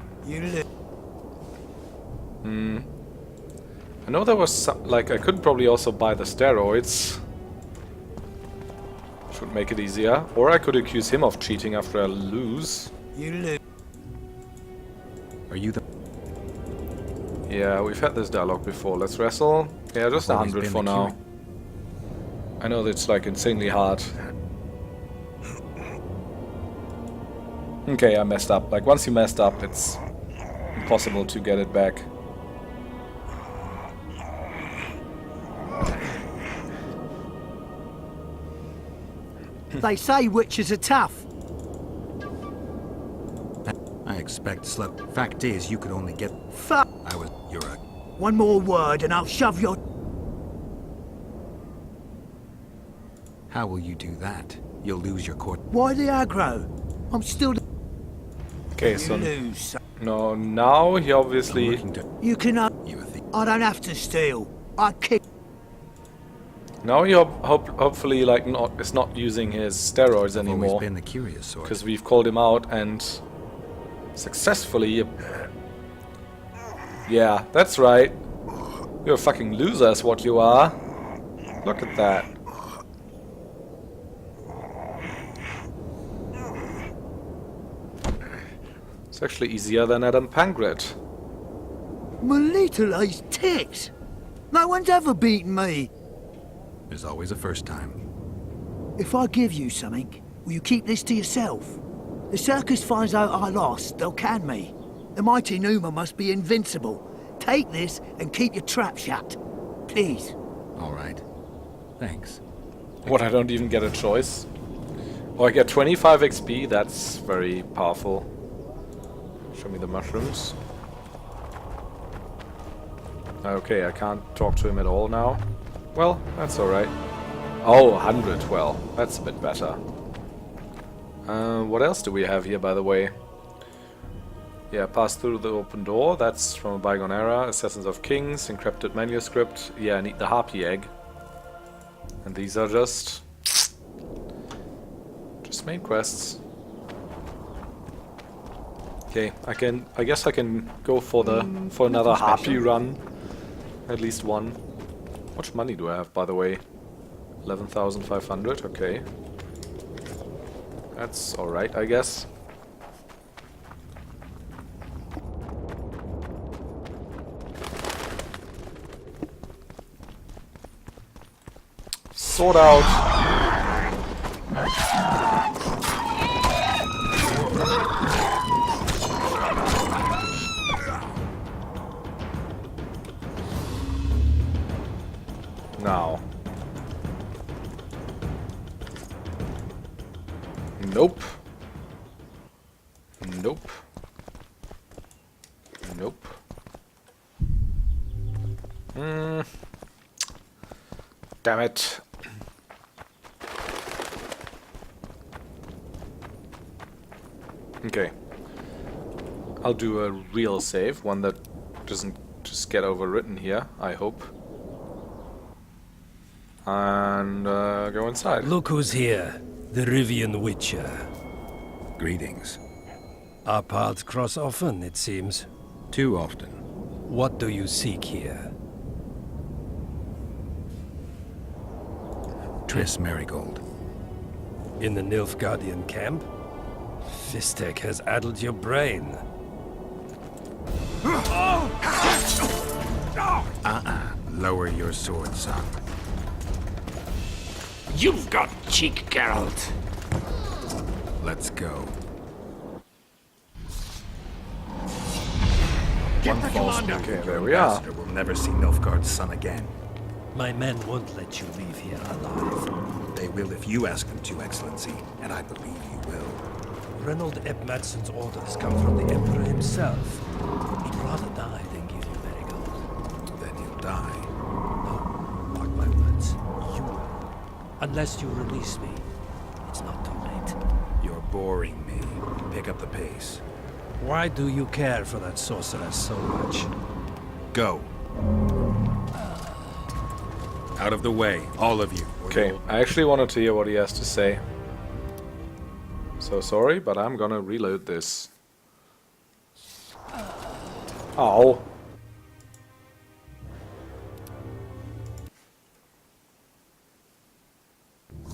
I know there was some, like, I could probably also buy the steroids. Should make it easier. Or I could accuse him of cheating after I lose. Are you the... Yeah, we've had this dialogue before. Let's wrestle. Yeah, just 100 for now. I know that's like insanely hard. Okay, I messed up. Like, once you messed up, it's possible to get it back. They say witches are tough. I expect slip. Fact is, you could only get. Fuck. You're a. One more word and I'll shove your... How will you do that? You'll lose your court. Why the aggro? I'm still... Okay, so lose. no, now he obviously... Looking to You can... you a thief. I don't have to steal. I kick... Now he hopefully like is not using his steroids I've anymore. always been the curious sort. Because we've called him out and successfully... Yeah, that's right. You're a fucking loser is what you are. Look at that. It's actually easier than Adam Pangret. My little ace tits. No one's ever beaten me. There's always a first time. If I give you something, will you keep this to yourself? The circus finds out I lost, they'll can me. The mighty Numa must be invincible. Take this and keep your trap shut. Please. All right. Thanks. What, I don't even get a choice? Oh, I get 25 XP, that's very powerful. Show me the mushrooms. Okay, I can't talk to him at all now. Well, that's alright. Oh, 100, well, that's a bit better. What else do we have here, by the way? Yeah, pass through the open door, that's from a bygone era. Assassins of Kings, encrypted manuscript. Yeah, I need the harpy egg. And these are just main quests. Okay, I guess I can go for another harpy run. At least one. How much money do I have, by the way? 11,500, okay. That's alright, I guess. Sort out. Now. Nope. Nope. Nope. Damn it. Okay. I'll do a real save, one that doesn't just get overwritten here, I hope. And go inside. Look who's here, the Rivian Witcher. Greetings. Our paths cross often, it seems. Too often. What do you seek here? Triss Marigold. In the Nilfgaardian camp? Fistek has addled your brain. Lower your sword, son. You've got cheek, Geralt. Let's go. Get the commander. Okay, there we are. Ambassador will never see Nilfgaard's son again. My men won't let you leave here alive. They will if you ask them to, Excellency, and I believe you will. Reynold Ep Madsen's orders come from the Emperor himself. He'd rather die than give you Marigold. Then he'll die. No, mark my words. You will. Unless you release me, it's not too late. You're boring me. Pick up the pace. Why do you care for that sorceress so much? Go. Out of the way, all of you. Okay, I actually wanted to hear what he has to say. So sorry, but I'm gonna reload this. Ow.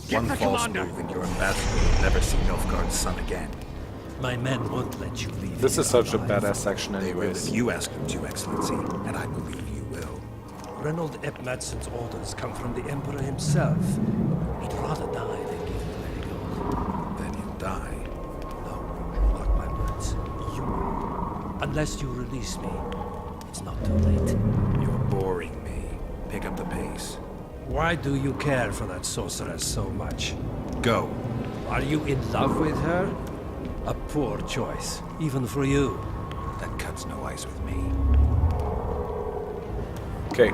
One false move and your ambassador will never see Nilfgaard's son again. My men won't let you leave. This here is such a alive. badass section They will anyways. if you ask them to, Excellency, and I believe you will. Reynold Ep Madsen's orders come from the Emperor himself. He'd rather die than give you Marigold. Then he'll die. No, mark my words. You will. Unless you release me, it's not too late. You're boring me. Pick up the pace. Why do you care for that sorceress so much? Go. Are you in love with her? A poor choice, even for you. That cuts no ice with me. Okay.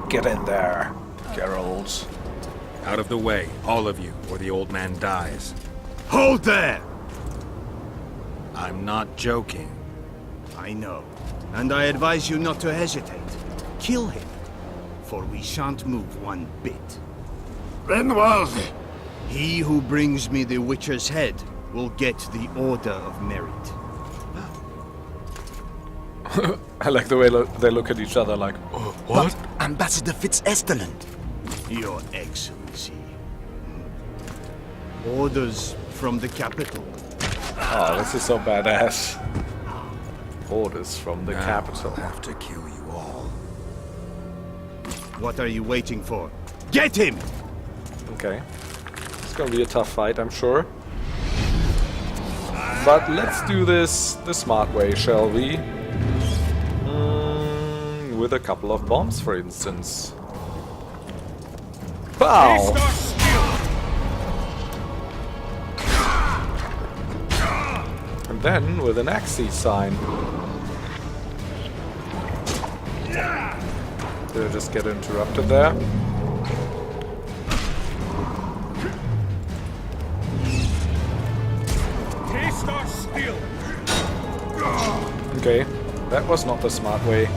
Get in there, Geralt. Out of the way, all of you, or the old man dies. Hold there! I'm not joking. I know. And I advise you not to hesitate. Kill him. For we shan't move one bit. Renoir! He who brings me the Witcher's head will get the Order of Merit. I like the way they look at each other like, oh, what? But Ambassador Fitz-Esteland. Your Excellency. Orders from the capital. Oh, this is so badass. Orders from the capital. I'll have to kill you all. What are you waiting for? Get him! Okay. It's gonna be a tough fight, I'm sure. But let's do this the smart way, shall we? With a couple of bombs, for instance. Pow! And then with an Axis sign. Did I just get interrupted there? Okay, that was not the smart way.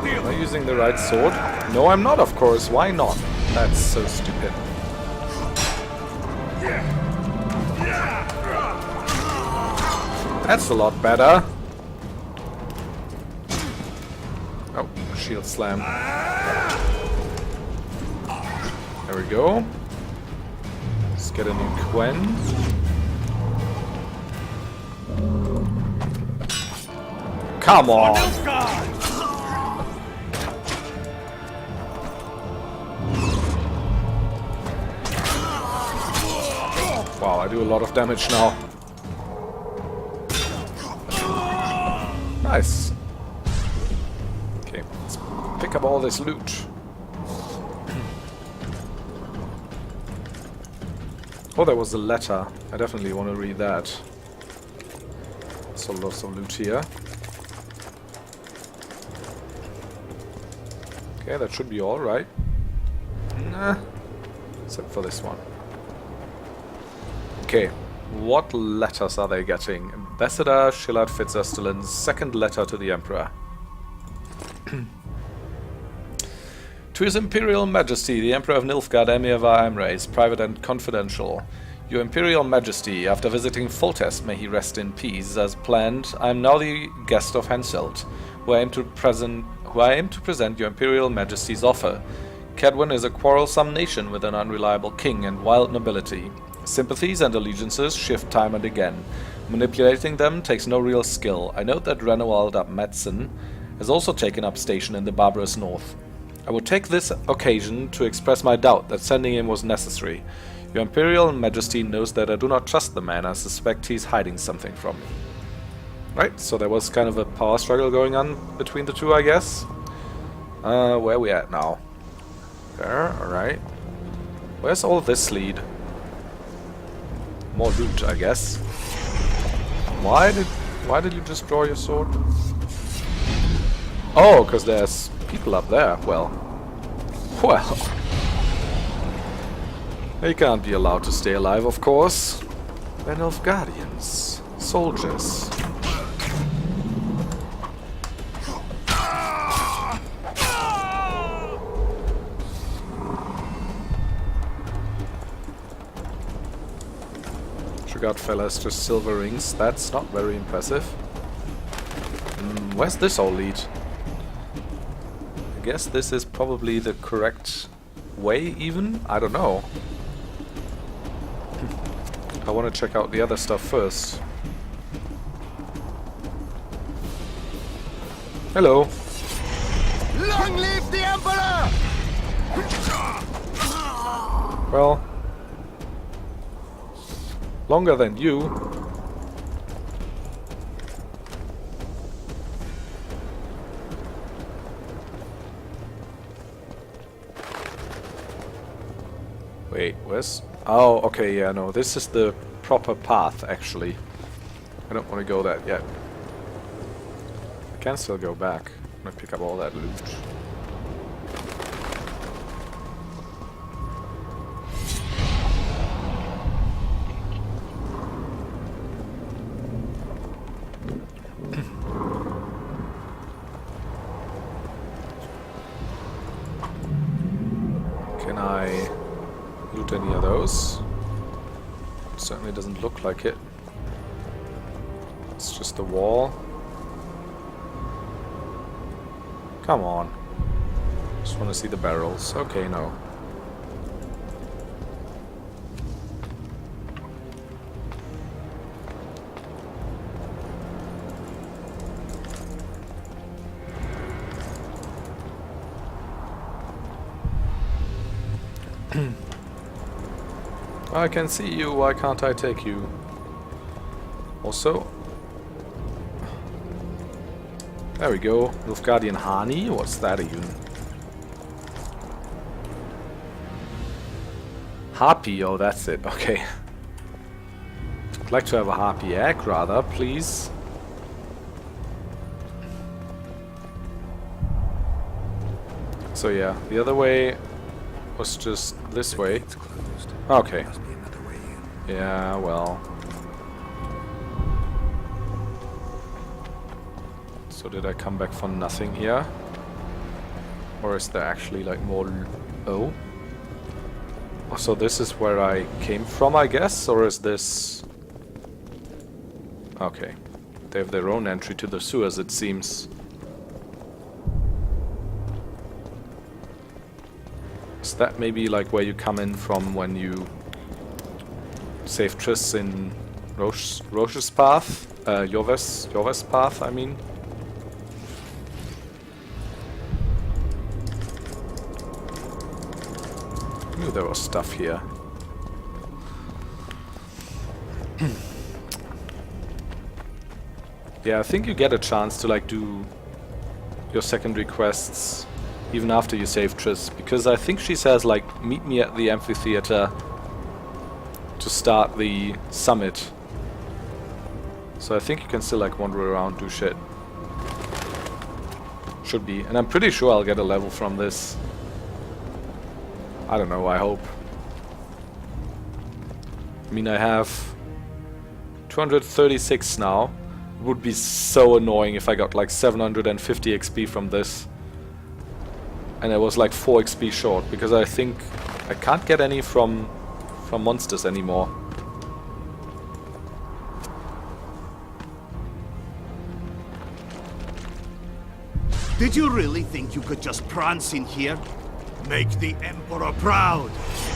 Am I using the right sword? No, I'm not, of course. Why not? That's so stupid. That's a lot better. Oh, shield slam. There we go. Let's get a new Quen. Come on! Wow, I do a lot of damage now. Nice. Okay, let's pick up all this loot. Oh, there was a letter. I definitely want to read that. So lots of loot here. Okay, that should be all, right? Nah. Except for this one. Okay, what letters are they getting? Ambassador Shillard Fitz-Esteland's second letter to the Emperor. To His Imperial Majesty, the Emperor of Nilfgaard, Emir of Emrace, private and confidential. Your Imperial Majesty, after visiting Foltest, may he rest in peace, as planned, I am now the guest of Henselt, who I aim to present your Imperial Majesty's offer. Cadwyn is a quarrelsome nation with an unreliable king and wild nobility. Sympathies and allegiances shift time and again. Manipulating them takes no real skill. I note that Renoald ap Madsen has also taken up station in the barbarous north. I would take this occasion to express my doubt that sending him was necessary. Your Imperial Majesty knows that I do not trust the man. I suspect he's hiding something from me. Right, so there was kind of a power struggle going on between the two, I guess. Where are we at now? There, alright. Where's all this lead? More loot, I guess. Why did you just draw your sword? Oh, because there's people up there. Well. They can't be allowed to stay alive, of course. They're Nilfgaardians. Soldiers. Godfellas just silver rings. That's not very impressive. Where's this all lead? I guess this is probably the correct way, even? I don't know. I want to check out the other stuff first. Hello. Long live the Emperor! Well, longer than you. Wait, where's... Oh, okay, yeah, no, this is the proper path, actually. I don't want to go that yet. I can still go back. I'm gonna pick up all that loot. Can I loot any of those? Certainly doesn't look like it. It's just a wall. Come on. Just want to see the barrels. Okay, no. I can see you, why can't I take you? Also, there we go. Nilfgaardian honey? What's that even? Harpy, oh that's it, okay. I'd like to have a harpy egg rather, please. So yeah, the other way was just this way. It's closed. Okay. Must be another way in. Yeah, well. So did I come back for nothing here? Or is there actually like more... Oh. So this is where I came from, I guess? Or is this... Okay. They have their own entry to the sewers, it seems. Is that maybe like where you come in from when you save Triss in Roche's path? Jorve's path, I mean. I knew there was stuff here. Yeah, I think you get a chance to like do your secondary quests even after you save Triss, because I think she says like meet me at the amphitheater to start the summit. So I think you can still like wander around, do shit. Should be. And I'm pretty sure I'll get a level from this. I don't know, I hope. I mean, I have 236 now. It would be so annoying if I got like 750 XP from this. And I was like 4 XP short, because I think I can't get any from monsters anymore. Did you really think you could just prance in here? Make the Emperor proud!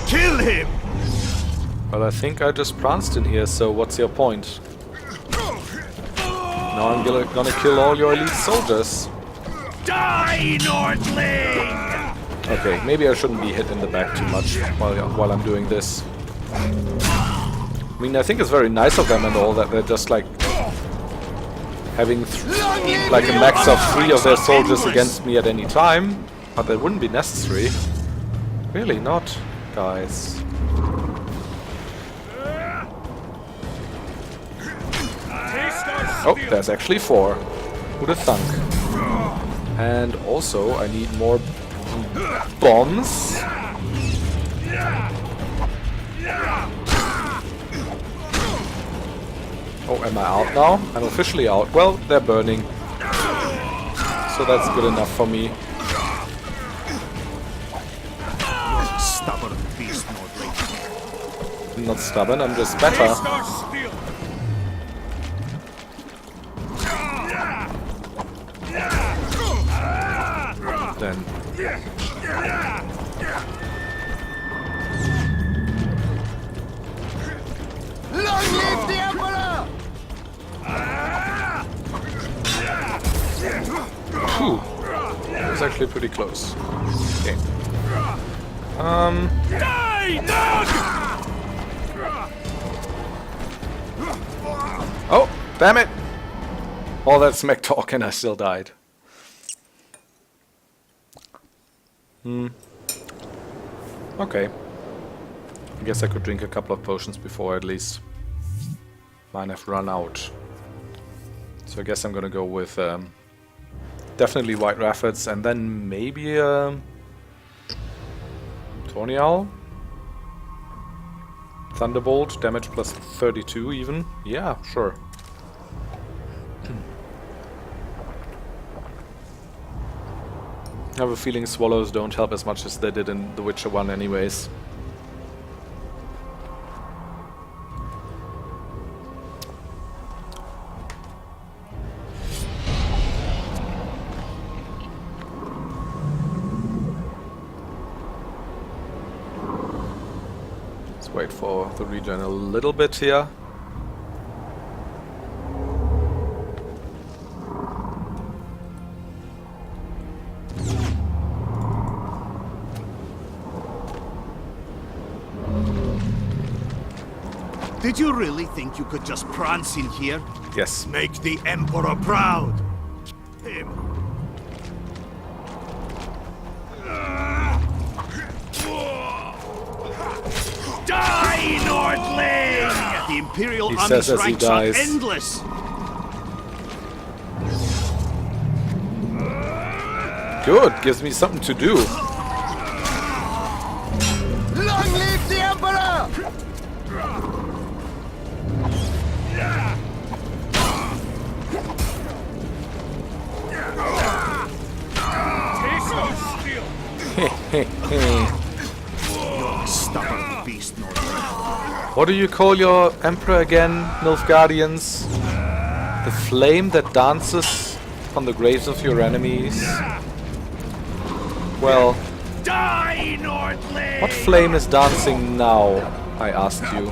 Kill him! Well, I think I just pranced in here, so what's your point? Now I'm gonna kill all your elite soldiers. Die, Nordling! Okay, maybe I shouldn't be hit in the back too much while I'm doing this. I mean, I think it's very nice of them and all that they're just like having like a max of 3 of their soldiers against me at any time, but that wouldn't be necessary. Really not, guys. Oh, there's actually 4. Who'd have thunk? And also, I need more bombs. Oh, am I out now? I'm officially out. Well, they're burning. So that's good enough for me. Stubborn beast, Nordling. I'm not stubborn, I'm just better. Then. Long live the Emperor! Whew. That was actually pretty close. Okay. Oh, damn it! All that smack talk and I still died. Okay. I guess I could drink a couple of potions before at least. Mine have run out. So I guess I'm gonna go with definitely White Rapids and then maybe Tawny Owl? Thunderbolt, damage plus 32 even? Yeah, sure. I have a feeling swallows don't help as much as they did in The Witcher 1 anyways. Let's wait for the regen a little bit here. Did you really think you could just prance in here? Yes. Make the Emperor proud! Him. Die, Nordling! The Imperial He Army's says as he ranks are dies. endless! Good, gives me something to do. Long live the Emperor! Stubborn beast, Nordling. What do you call your emperor again, Nilfgaardians? The flame that dances on the graves of your enemies? Well, Die, Nordling! what flame is dancing now, I asked you.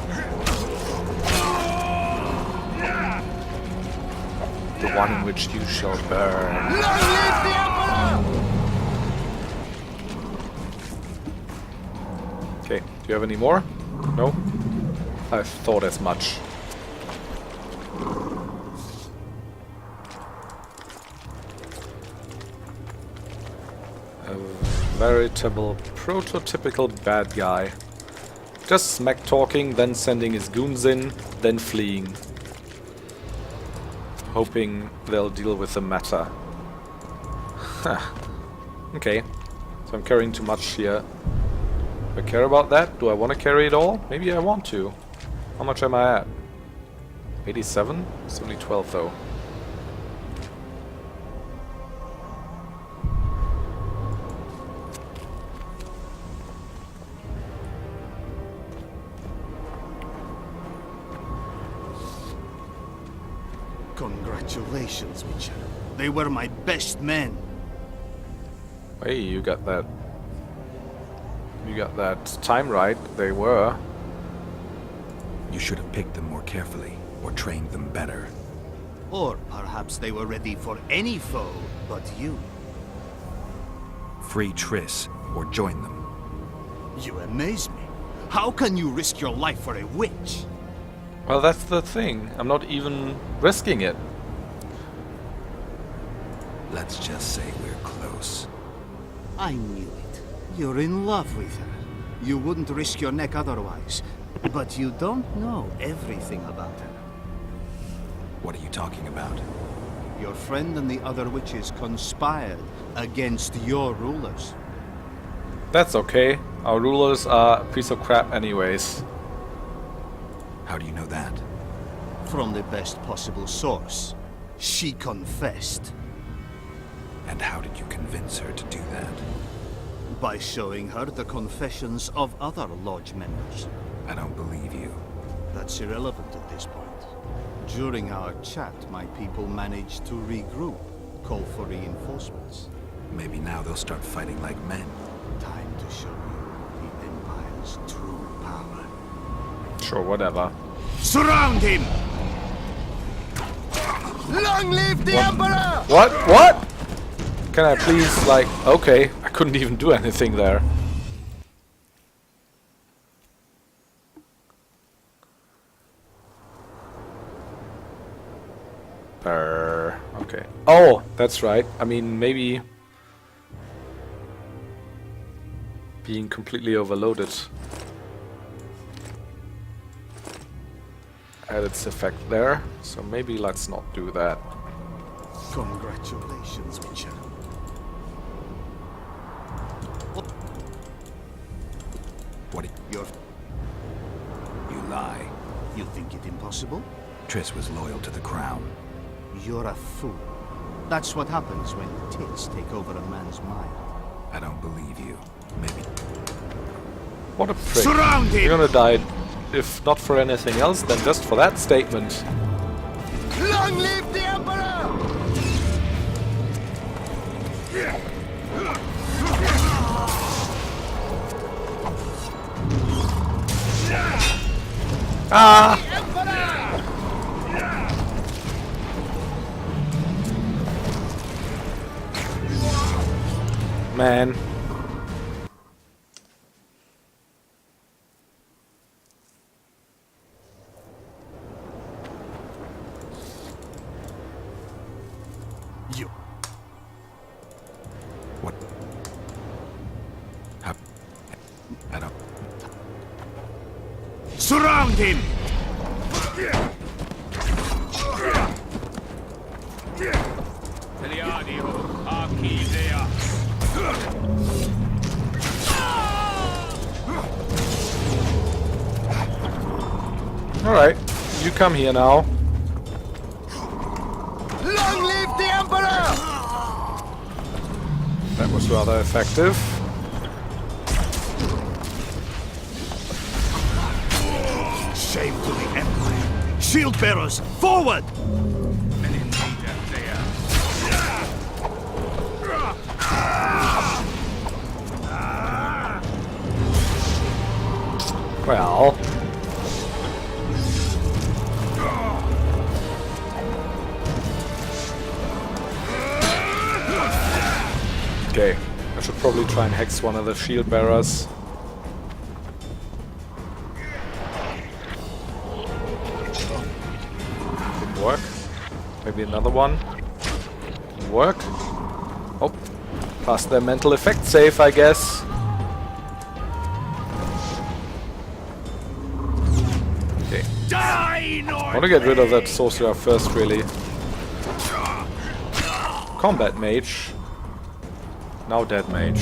The one in which you shall burn. Long live the Emperor! Okay, do you have any more? No? I thought as much. A veritable prototypical bad guy. Just smack talking, then sending his goons in, then fleeing. Hoping they'll deal with the matter. Huh. Okay, so I'm carrying too much here. Do I care about that? Do I want to carry it all? Maybe I want to. How much am I at? 87? It's only 12 though. Congratulations, Witcher. They were my best men. Hey, you got that. You got that time right. They were. You should have picked them more carefully, or trained them better. Or perhaps they were ready for any foe but you. Free Triss, or join them. You amaze me. How can you risk your life for a witch? Well, that's the thing. I'm not even risking it. Let's just say we're close. I knew it. You're in love with her. You wouldn't risk your neck otherwise. But you don't know everything about her. What are you talking about? Your friend and the other witches conspired against your rulers. That's okay. Our rulers are a piece of crap anyways. How do you know that? From the best possible source. She confessed. And how did you convince her to do that? By showing her the confessions of other lodge members. I don't believe you. That's irrelevant at this point. During our chat, my people managed to regroup, call for reinforcements. Maybe now they'll start fighting like men. Time to show you the Empire's true power. Sure, whatever. Surround him! Long live the Emperor! What? What? Can I please, like... Okay, I couldn't even do anything there. Okay. Oh, that's right. I mean, maybe being completely overloaded had its effect there. So maybe let's not do that. Congratulations, Witcher. What do You lie. You think it impossible? Triss was loyal to the crown. You're a fool. That's what happens when tits take over a man's mind. I don't believe you. Maybe. What a prick. Surround him! You're gonna die, if not for anything else, then just for that statement. Long live the Emperor! Ah! Man. You. What? I don't. Surround him! Alright, you come here now. Long live the Emperor! That was rather effective. Shame to the Empire. Shield bearers, forward! Well. Okay, I should probably try and hex one of the shield bearers. Didn't work. Maybe another one. Didn't work. Oh, passed their mental effect save, I guess. Okay. I want to get rid of that sorcerer first, really. Combat mage. Now dead mage.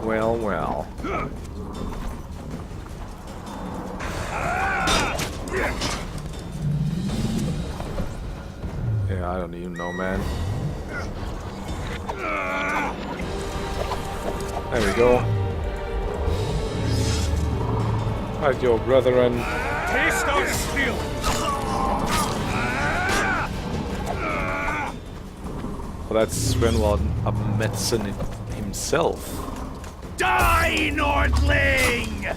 Well, well. Yeah, I don't even know, man. There we go. Hide your brethren. Taste of steel! Oh, that's Renwald Abmetson himself. Die, Nordling!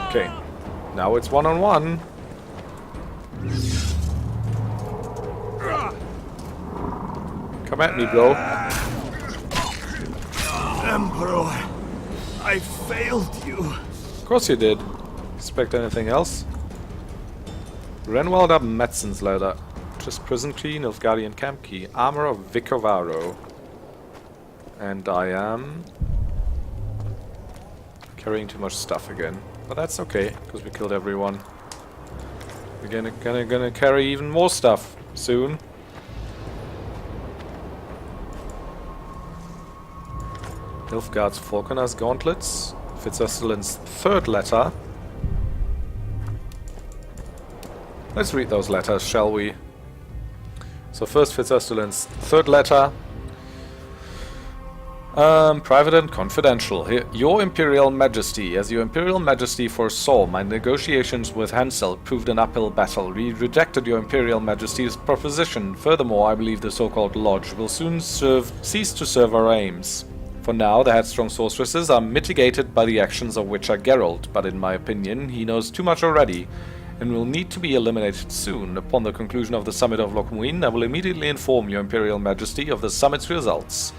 Okay, now it's one-on-one. Come at me, bro. Emperor, I failed you. Of course you did. Expect anything else? Renwald Abmetson's letter. Just prison key, Nilfgaardian camp key, armor of Vicovaro. And I am carrying too much stuff again. But that's okay, because we killed everyone. We're gonna carry even more stuff soon. Nilfgaard's Falconer's Gauntlets. Fitzursulin's third letter. Let's read those letters, shall we? So first Fitzursulin's third letter. Private and confidential. Your Imperial Majesty, as your Imperial Majesty foresaw, my negotiations with Hansel proved an uphill battle. We rejected your Imperial Majesty's proposition. Furthermore, I believe the so-called Lodge will soon cease to serve our aims. For now, the headstrong sorceresses are mitigated by the actions of Witcher Geralt, but in my opinion, he knows too much already, and will need to be eliminated soon. Upon the conclusion of the Summit of Lochmuin, I will immediately inform your Imperial Majesty of the summit's results.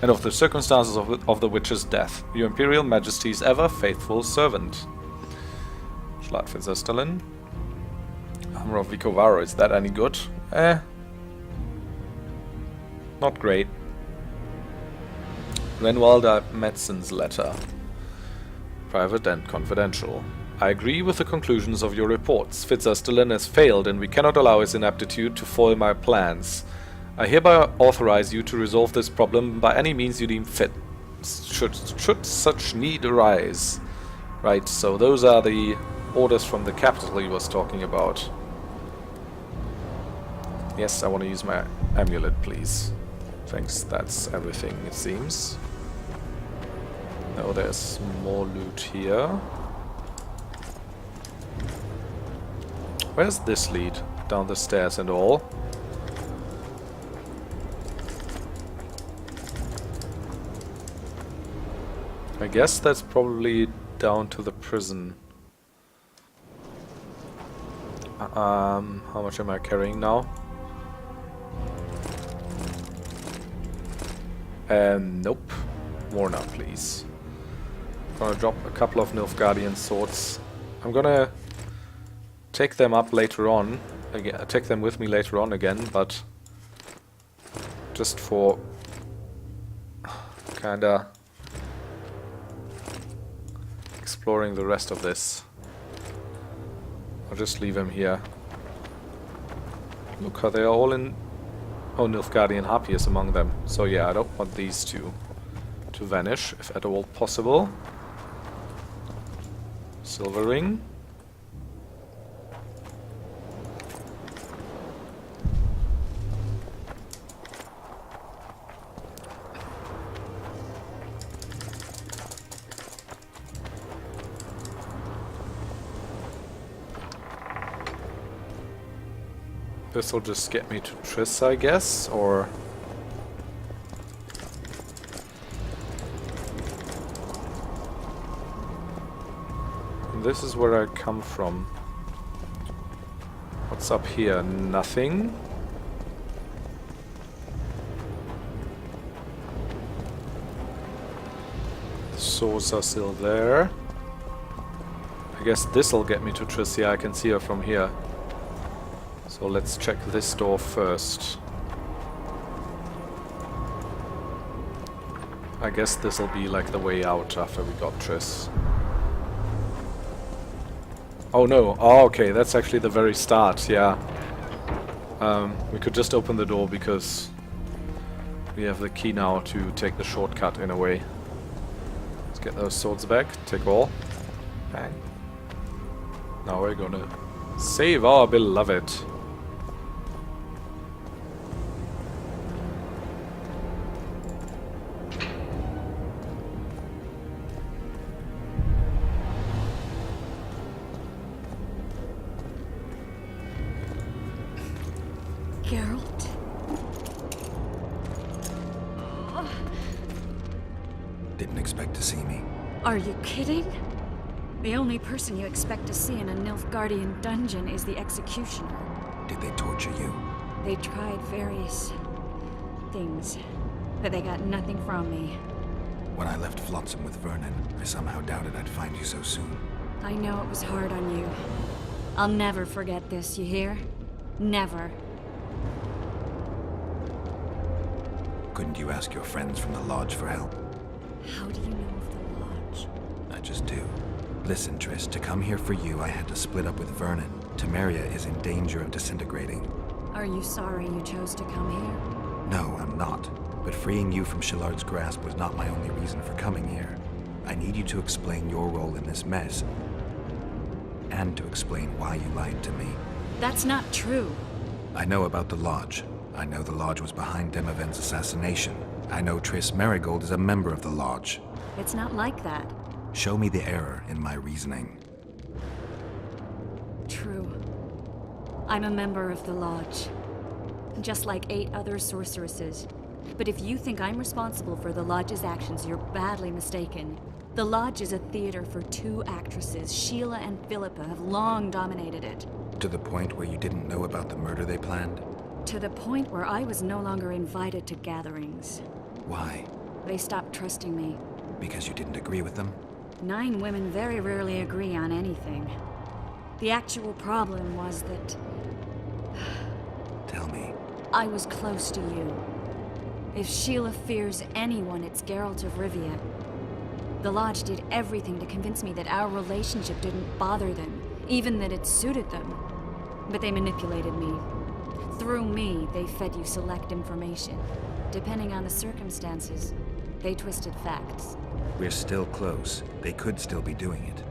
and of the circumstances of the witch's death. Your Imperial Majesty's ever faithful servant. Schladfitzerstellen. Armor of Vicovaro, is that any good? Not great. Renwalda Medson's letter. Private and confidential. I agree with the conclusions of your reports. Fitzerstellen has failed and we cannot allow his inaptitude to foil my plans. I hereby authorize you to resolve this problem by any means you deem fit, should such need arise. Right, so those are the orders from the capital he was talking about. Yes, I want to use my amulet, please. Thanks, that's everything, it seems. No, there's more loot here. Where's this lead? Down the stairs and all. I guess that's probably down to the prison. How much am I carrying now? Nope. More now, please. Gonna drop a couple of Nilfgaardian swords. I'm gonna take them up later on. Again, take them with me later on again, but just for kinda exploring the rest of this. I'll just leave him here. Look how they are all in... Oh, Nilfgaardian Harpy is among them. So yeah, I don't want these two to vanish, if at all possible. Silver ring. This will just get me to Triss, I guess, or... This is where I come from. What's up here? Nothing. The swords are still there. I guess this'll get me to Triss. Yeah, I can see her from here. So let's check this door first. I guess this'll be like the way out after we got Triss. Oh no, oh okay, that's actually the very start, yeah. We could just open the door because we have the key now to take the shortcut in a way. Let's get those swords back, take all. Bang. Now we're gonna save our beloved. Geralt? Didn't expect to see me. Are you kidding? The only person you expect to see in a Nilfgaardian dungeon is the executioner. Did they torture you? They tried various things, but they got nothing from me. When I left Flotsam with Vernon, I somehow doubted I'd find you so soon. I know it was hard on you. I'll never forget this, you hear? Never. Couldn't you ask your friends from the Lodge for help? How do you know of the Lodge? I just do. Listen, Triss, to come here for you, I had to split up with Vernon. Temeria is in danger of disintegrating. Are you sorry you chose to come here? No, I'm not. But freeing you from Shillard's grasp was not my only reason for coming here. I need you to explain your role in this mess. And to explain why you lied to me. That's not true. I know about the Lodge. I know the Lodge was behind Demavend's assassination. I know Triss Merigold is a member of the Lodge. It's not like that. Show me the error in my reasoning. True. I'm a member of the Lodge. Just like 8 other sorceresses. But if you think I'm responsible for the Lodge's actions, you're badly mistaken. The Lodge is a theater for 2 actresses. Sheila and Philippa have long dominated it. To the point where you didn't know about the murder they planned? To the point where I was no longer invited to gatherings. Why? They stopped trusting me. Because you didn't agree with them? 9 women very rarely agree on anything. The actual problem was that Tell me. I was close to you. If Sheila fears anyone, it's Geralt of Rivia. The Lodge did everything to convince me that our relationship didn't bother them, even that it suited them. But they manipulated me. Through me, they fed you select information. Depending on the circumstances, they twisted facts. We're still close. They could still be doing it.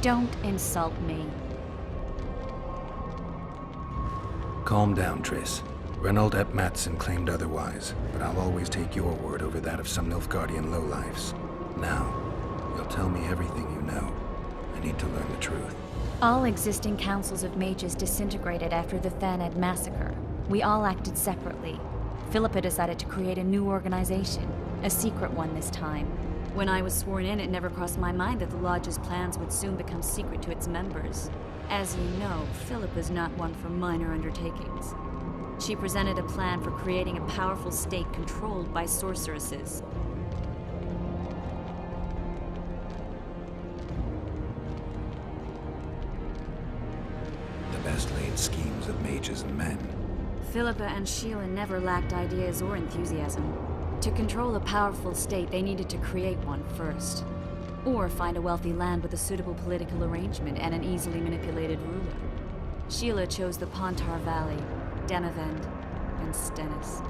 Don't insult me. Calm down, Triss. Reynold Ep Matson claimed otherwise, but I'll always take your word over that of some Nilfgaardian lowlifes. Now, you'll tell me everything you know. I need to learn the truth. All existing councils of mages disintegrated after the Thaned massacre. We all acted separately. Philippa decided to create a new organization, a secret one this time. When I was sworn in, it never crossed my mind that the Lodge's plans would soon become secret to its members. As you know, Philippa's not one for minor undertakings. She presented a plan for creating a powerful state controlled by sorceresses. The best laid schemes of mages and men. Philippa and Sheila never lacked ideas or enthusiasm. To control a powerful state, they needed to create one first. Or find a wealthy land with a suitable political arrangement and an easily manipulated ruler. Sheila chose the Pontar Valley, Demavend, and Stennis.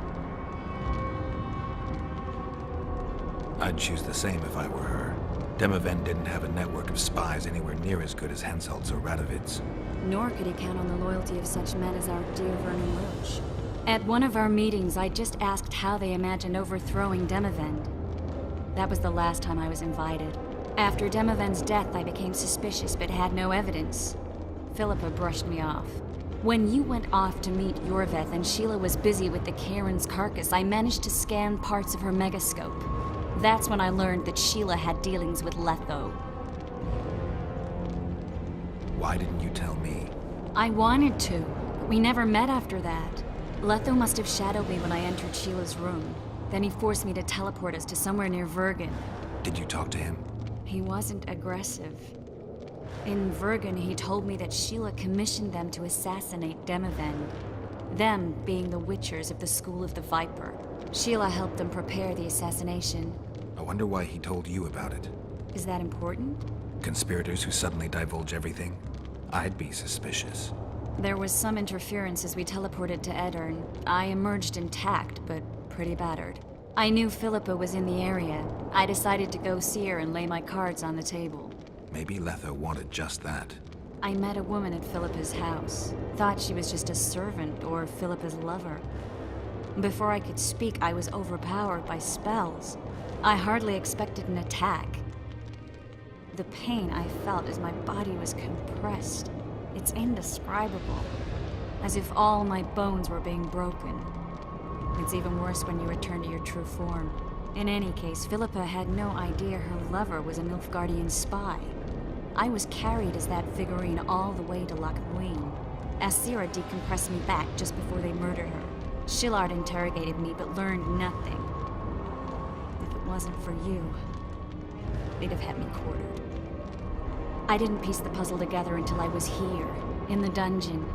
I'd choose the same if I were her. Demavend didn't have a network of spies anywhere near as good as Henselt's or Radovid's. Nor could he count on the loyalty of such men as our dear Vernon Roche. At one of our meetings, I just asked how they imagined overthrowing Demavend. That was the last time I was invited. After Demavend's death, I became suspicious but had no evidence. Philippa brushed me off. When you went off to meet Yorveth and Sheila was busy with the Karen's carcass, I managed to scan parts of her megascope. That's when I learned that Sheila had dealings with Letho. Why didn't you tell me? I wanted to, but we never met after that. Letho must have shadowed me when I entered Sheila's room. Then he forced me to teleport us to somewhere near Vergen. Did you talk to him? He wasn't aggressive. In Vergen, he told me that Sheila commissioned them to assassinate Demavend. Them being the Witchers of the School of the Viper. Sheila helped them prepare the assassination. I wonder why he told you about it. Is that important? Conspirators who suddenly divulge everything? I'd be suspicious. There was some interference as we teleported to Edirn. I emerged intact, but pretty battered. I knew Philippa was in the area. I decided to go see her and lay my cards on the table. Maybe Letho wanted just that. I met a woman at Philippa's house. Thought she was just a servant or Philippa's lover. Before I could speak, I was overpowered by spells. I hardly expected an attack. The pain I felt as my body was compressed. It's indescribable. As if all my bones were being broken. It's even worse when you return to your true form. In any case, Philippa had no idea her lover was a Nilfgaardian spy. I was carried as that figurine all the way to Loch Muin. Asira decompressed me back just before they murdered her. Shillard interrogated me but learned nothing. If it wasn't for you, they'd have had me quartered. I didn't piece the puzzle together until I was here, in the dungeon.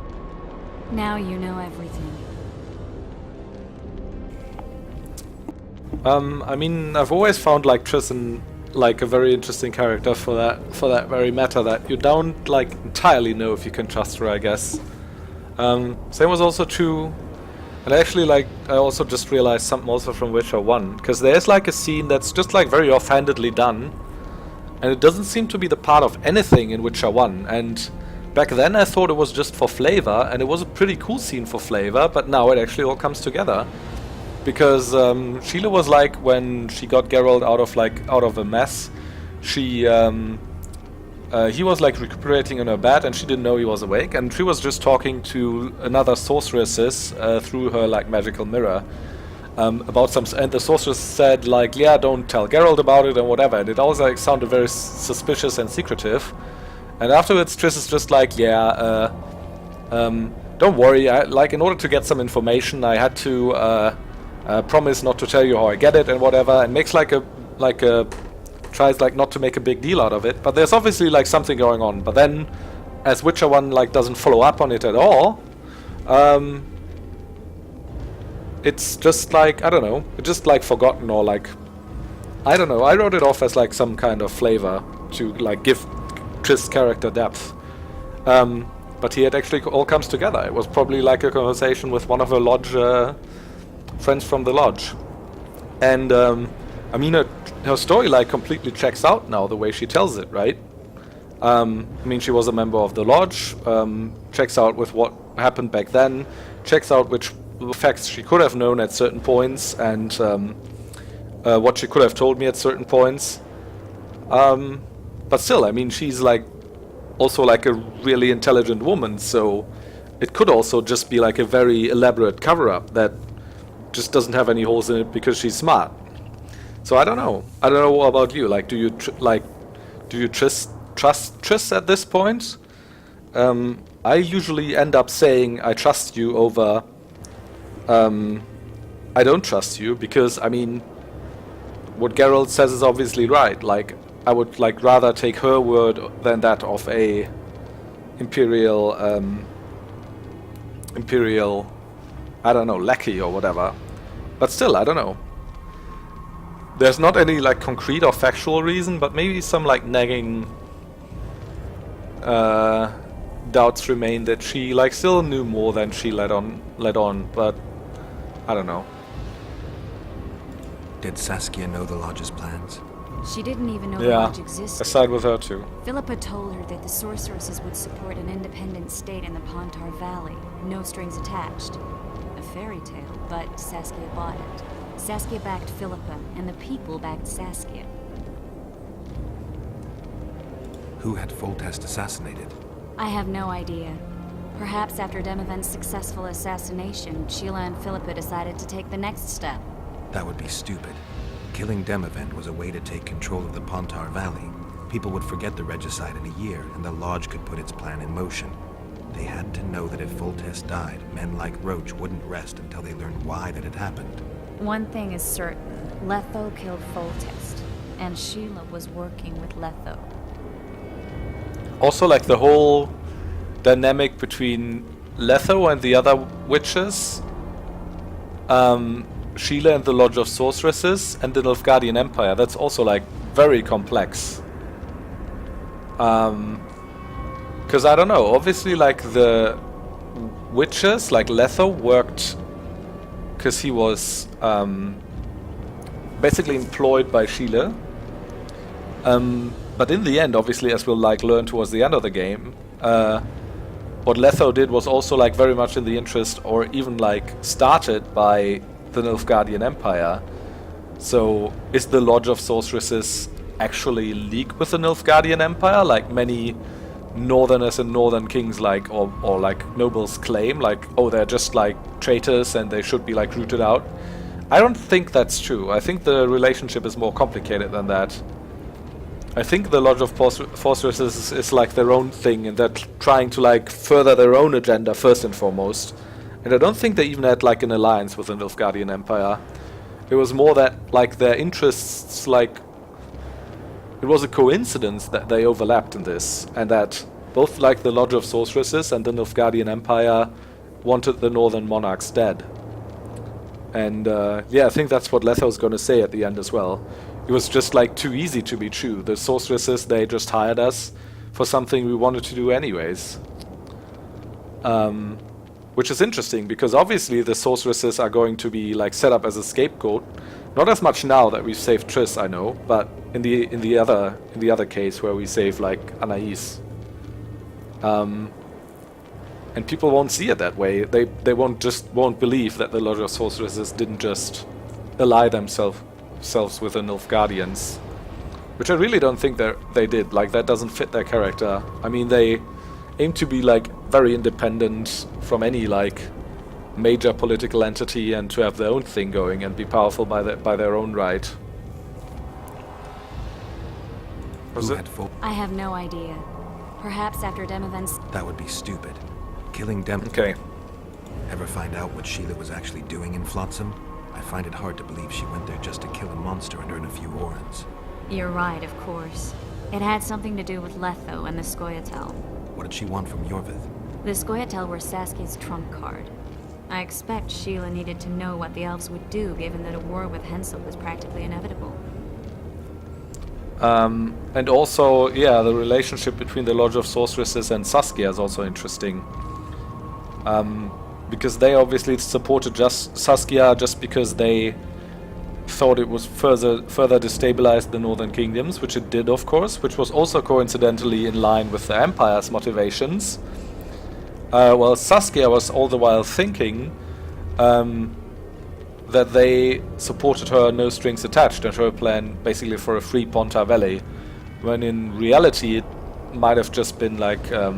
Now you know everything. I mean, I've always found like Triss like a very interesting character for that very matter, that you don't like entirely know if you can trust her, I guess. Same was also true, and actually like I also just realized something also from Witcher 1, because there's like a scene that's just like very offhandedly done, and it doesn't seem to be the part of anything in Witcher 1, and back then I thought it was just for flavor, and it was a pretty cool scene for flavor, but now it actually all comes together. Because Sheila was like, when she got Geralt out of a mess, he was like recuperating in her bed and she didn't know he was awake, and she was just talking to another sorceress through her like magical mirror about some, and the sorceress said like, yeah, don't tell Geralt about it and whatever, and it always like sounded very suspicious and secretive. And afterwards Triss is just like, yeah, don't worry, in order to get some information I had to promise not to tell you how I get it and whatever, and makes like a tries like not to make a big deal out of it. But there's obviously like something going on. But then, as Witcher 1 like doesn't follow up on it at all, it's just like, I don't know, it's just like forgotten, or like, I don't know, I wrote it off as like some kind of flavor to like give Triss' character depth. But here it actually all comes together. It was probably like a conversation with one of her lodge friends from the lodge. And I mean, her story like completely checks out now, the way she tells it, right? I mean, she was a member of the lodge, checks out with what happened back then, checks out which facts she could have known at certain points, and what she could have told me at certain points. But still, I mean, she's like also like a really intelligent woman, so it could also just be like a very elaborate cover-up that just doesn't have any holes in it because she's smart. So I don't know. I don't know about you. Like, do you trust Triss at this point? I usually end up saying I trust you over I don't trust you, because I mean, what Geralt says is obviously right. Like, I would like rather take her word than that of a imperial I don't know, lackey or whatever. But still, I don't know. There's not any like concrete or factual reason, but maybe some like nagging doubts remain that she like still knew more than she let on, but I don't know. Did Saskia know the Lodge's plans? She didn't even know the Lodge existed. I side with her too. Philippa told her that the sorceresses would support an independent state in the Pontar Valley, no strings attached. A fairy tale, but Saskia bought it. Saskia backed Philippa, and the people backed Saskia. Who had Foltest assassinated? I have no idea. Perhaps after Demavend's successful assassination, Sheila and Philippa decided to take the next step. That would be stupid. Killing Demavend was a way to take control of the Pontar Valley. People would forget the regicide in a year, and the Lodge could put its plan in motion. They had to know that if Foltest died, men like Roche wouldn't rest until they learned why that had happened. One thing is certain. Letho killed Foltest, and Sheila was working with Letho. Also, like the whole dynamic between Letho and the other witches, Sheila and the Lodge of Sorceresses, and the Nilfgaardian Empire, that's also like very complex. Because I don't know, obviously like the witches, like Letho worked because he was basically employed by Sheila. But in the end, obviously, as we'll like learn towards the end of the game, what Letho did was also like very much in the interest, or even like started by the Nilfgaardian Empire. So is the Lodge of Sorceresses actually leagued with the Nilfgaardian Empire, like many northerners and northern kings like or like nobles claim, like, oh, they're just like traitors and they should be like rooted out? I don't think that's true. I think the relationship is more complicated than that. I think the Lodge of Sorceresses is like their own thing, and they're trying to like further their own agenda first and foremost. And I don't think they even had like an alliance with the Nilfgaardian Empire. It was more that like their interests, like, it was a coincidence that they overlapped in this, and that both like the Lodge of Sorceresses and the Nilfgaardian Empire wanted the Northern Monarchs dead. And yeah, I think that's what Letho's gonna say at the end as well. It was just like too easy to be true. The Sorceresses, they just hired us for something we wanted to do anyways. Which is interesting, because obviously the Sorceresses are going to be like set up as a scapegoat. Not as much now that we've saved Triss, I know, but in the other case where we save like Anais. And people won't see it that way. They won't believe that the Lodge of Sorceresses didn't just ally themselves with the Nilfgaardians, which I really don't think they did. Like, that doesn't fit their character. I mean, they aim to be like very independent from any like major political entity, and to have their own thing going and be powerful by their own right. Was it? I have no idea. Perhaps after Demavend's... That would be stupid. Killing Dem... Okay. Ever find out what Sheila was actually doing in Flotsam? I find it hard to believe she went there just to kill a monster and earn a few orens. You're right, of course. It had something to do with Letho and the Scoia'tael. What did she want from Yorvith? The Scoia'tael were Saskia's trump card. I expect Sheila needed to know what the elves would do, given that a war with Hensel was practically inevitable. And also, yeah, the relationship between the Lodge of Sorceresses and Saskia is also interesting. Because they obviously supported Saskia just because they thought it was further destabilized the Northern Kingdoms, which it did, of course, which was also coincidentally in line with the Empire's motivations. Well, Saskia was all the while thinking that they supported her no strings attached and her plan basically for a free Pontar Valley, when in reality it might have just been like a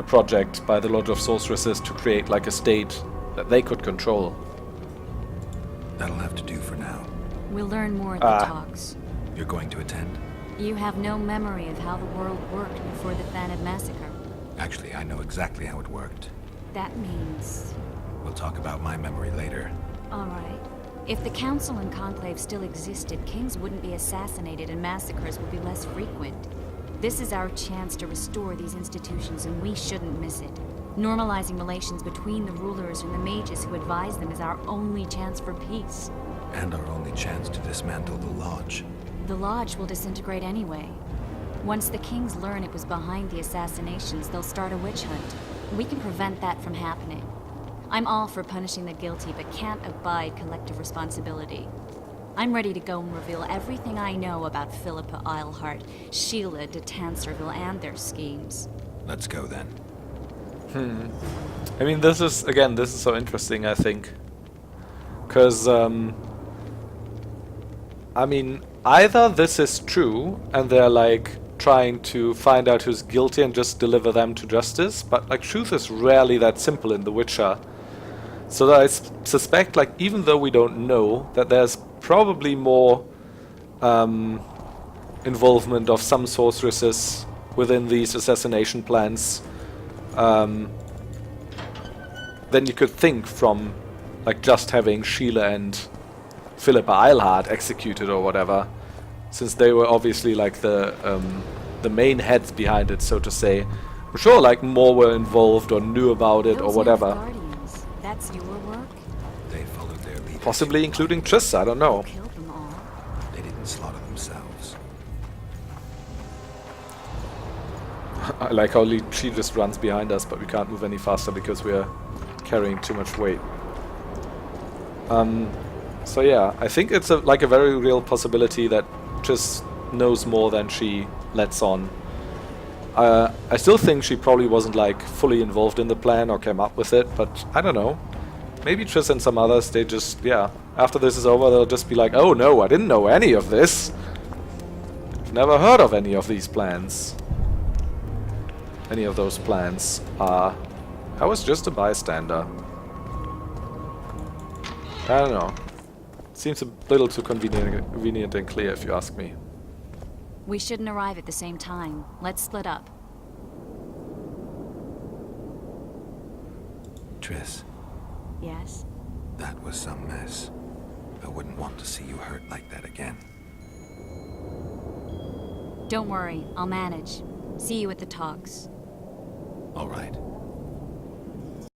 project by the Lodge of Sorceresses to create like a state that they could control. That'll have to do for now. We'll learn more at the talks. You're going to attend? You have no memory of how the world worked before the Thanid massacre. Actually, I know exactly how it worked. That means... We'll talk about my memory later. Alright. If the Council and Conclave still existed, kings wouldn't be assassinated and massacres would be less frequent. This is our chance to restore these institutions, and we shouldn't miss it. Normalizing relations between the rulers and the mages who advise them is our only chance for peace. And our only chance to dismantle the Lodge. The Lodge will disintegrate anyway. Once the kings learn it was behind the assassinations, they'll start a witch hunt. We can prevent that from happening. I'm all for punishing the guilty, but can't abide collective responsibility. I'm ready to go and reveal everything I know about Philippa Eilhart, Sheila de Tanserville, and their schemes. Let's go then. I mean, this is so interesting, I think. Because, I mean, either this is true, and they're, like, trying to find out who's guilty and just deliver them to justice, but, like, truth is rarely that simple in The Witcher. So that I suspect, like, even though we don't know, that there's probably more involvement of some sorceresses within these assassination plans than you could think from, like, just having Sheila and Philippa Eilhart executed or whatever, since they were obviously like the main heads behind it, so to say. I'm sure, like, more were involved or knew about it or whatever. Nilfgaardians, that's your work? They followed their leaders. Possibly including Triss, I don't know. Killed them all. They didn't slaughter themselves. I like how she just runs behind us, but we can't move any faster because we are carrying too much weight. So yeah, I think it's a very real possibility that Triss knows more than she lets on. I still think she probably wasn't, like, fully involved in the plan or came up with it, but I don't know. Maybe Triss and some others, they just, yeah, after this is over, they'll just be like, oh no, I didn't know any of this. I've never heard of any of these plans. Any of those plans. I was just a bystander. I don't know. Seems a little too convenient and clear, if you ask me. We shouldn't arrive at the same time. Let's split up. Triss, Yes? that was some mess. I wouldn't want to see you hurt like that again. Don't worry, I'll manage. See you at the talks. All right.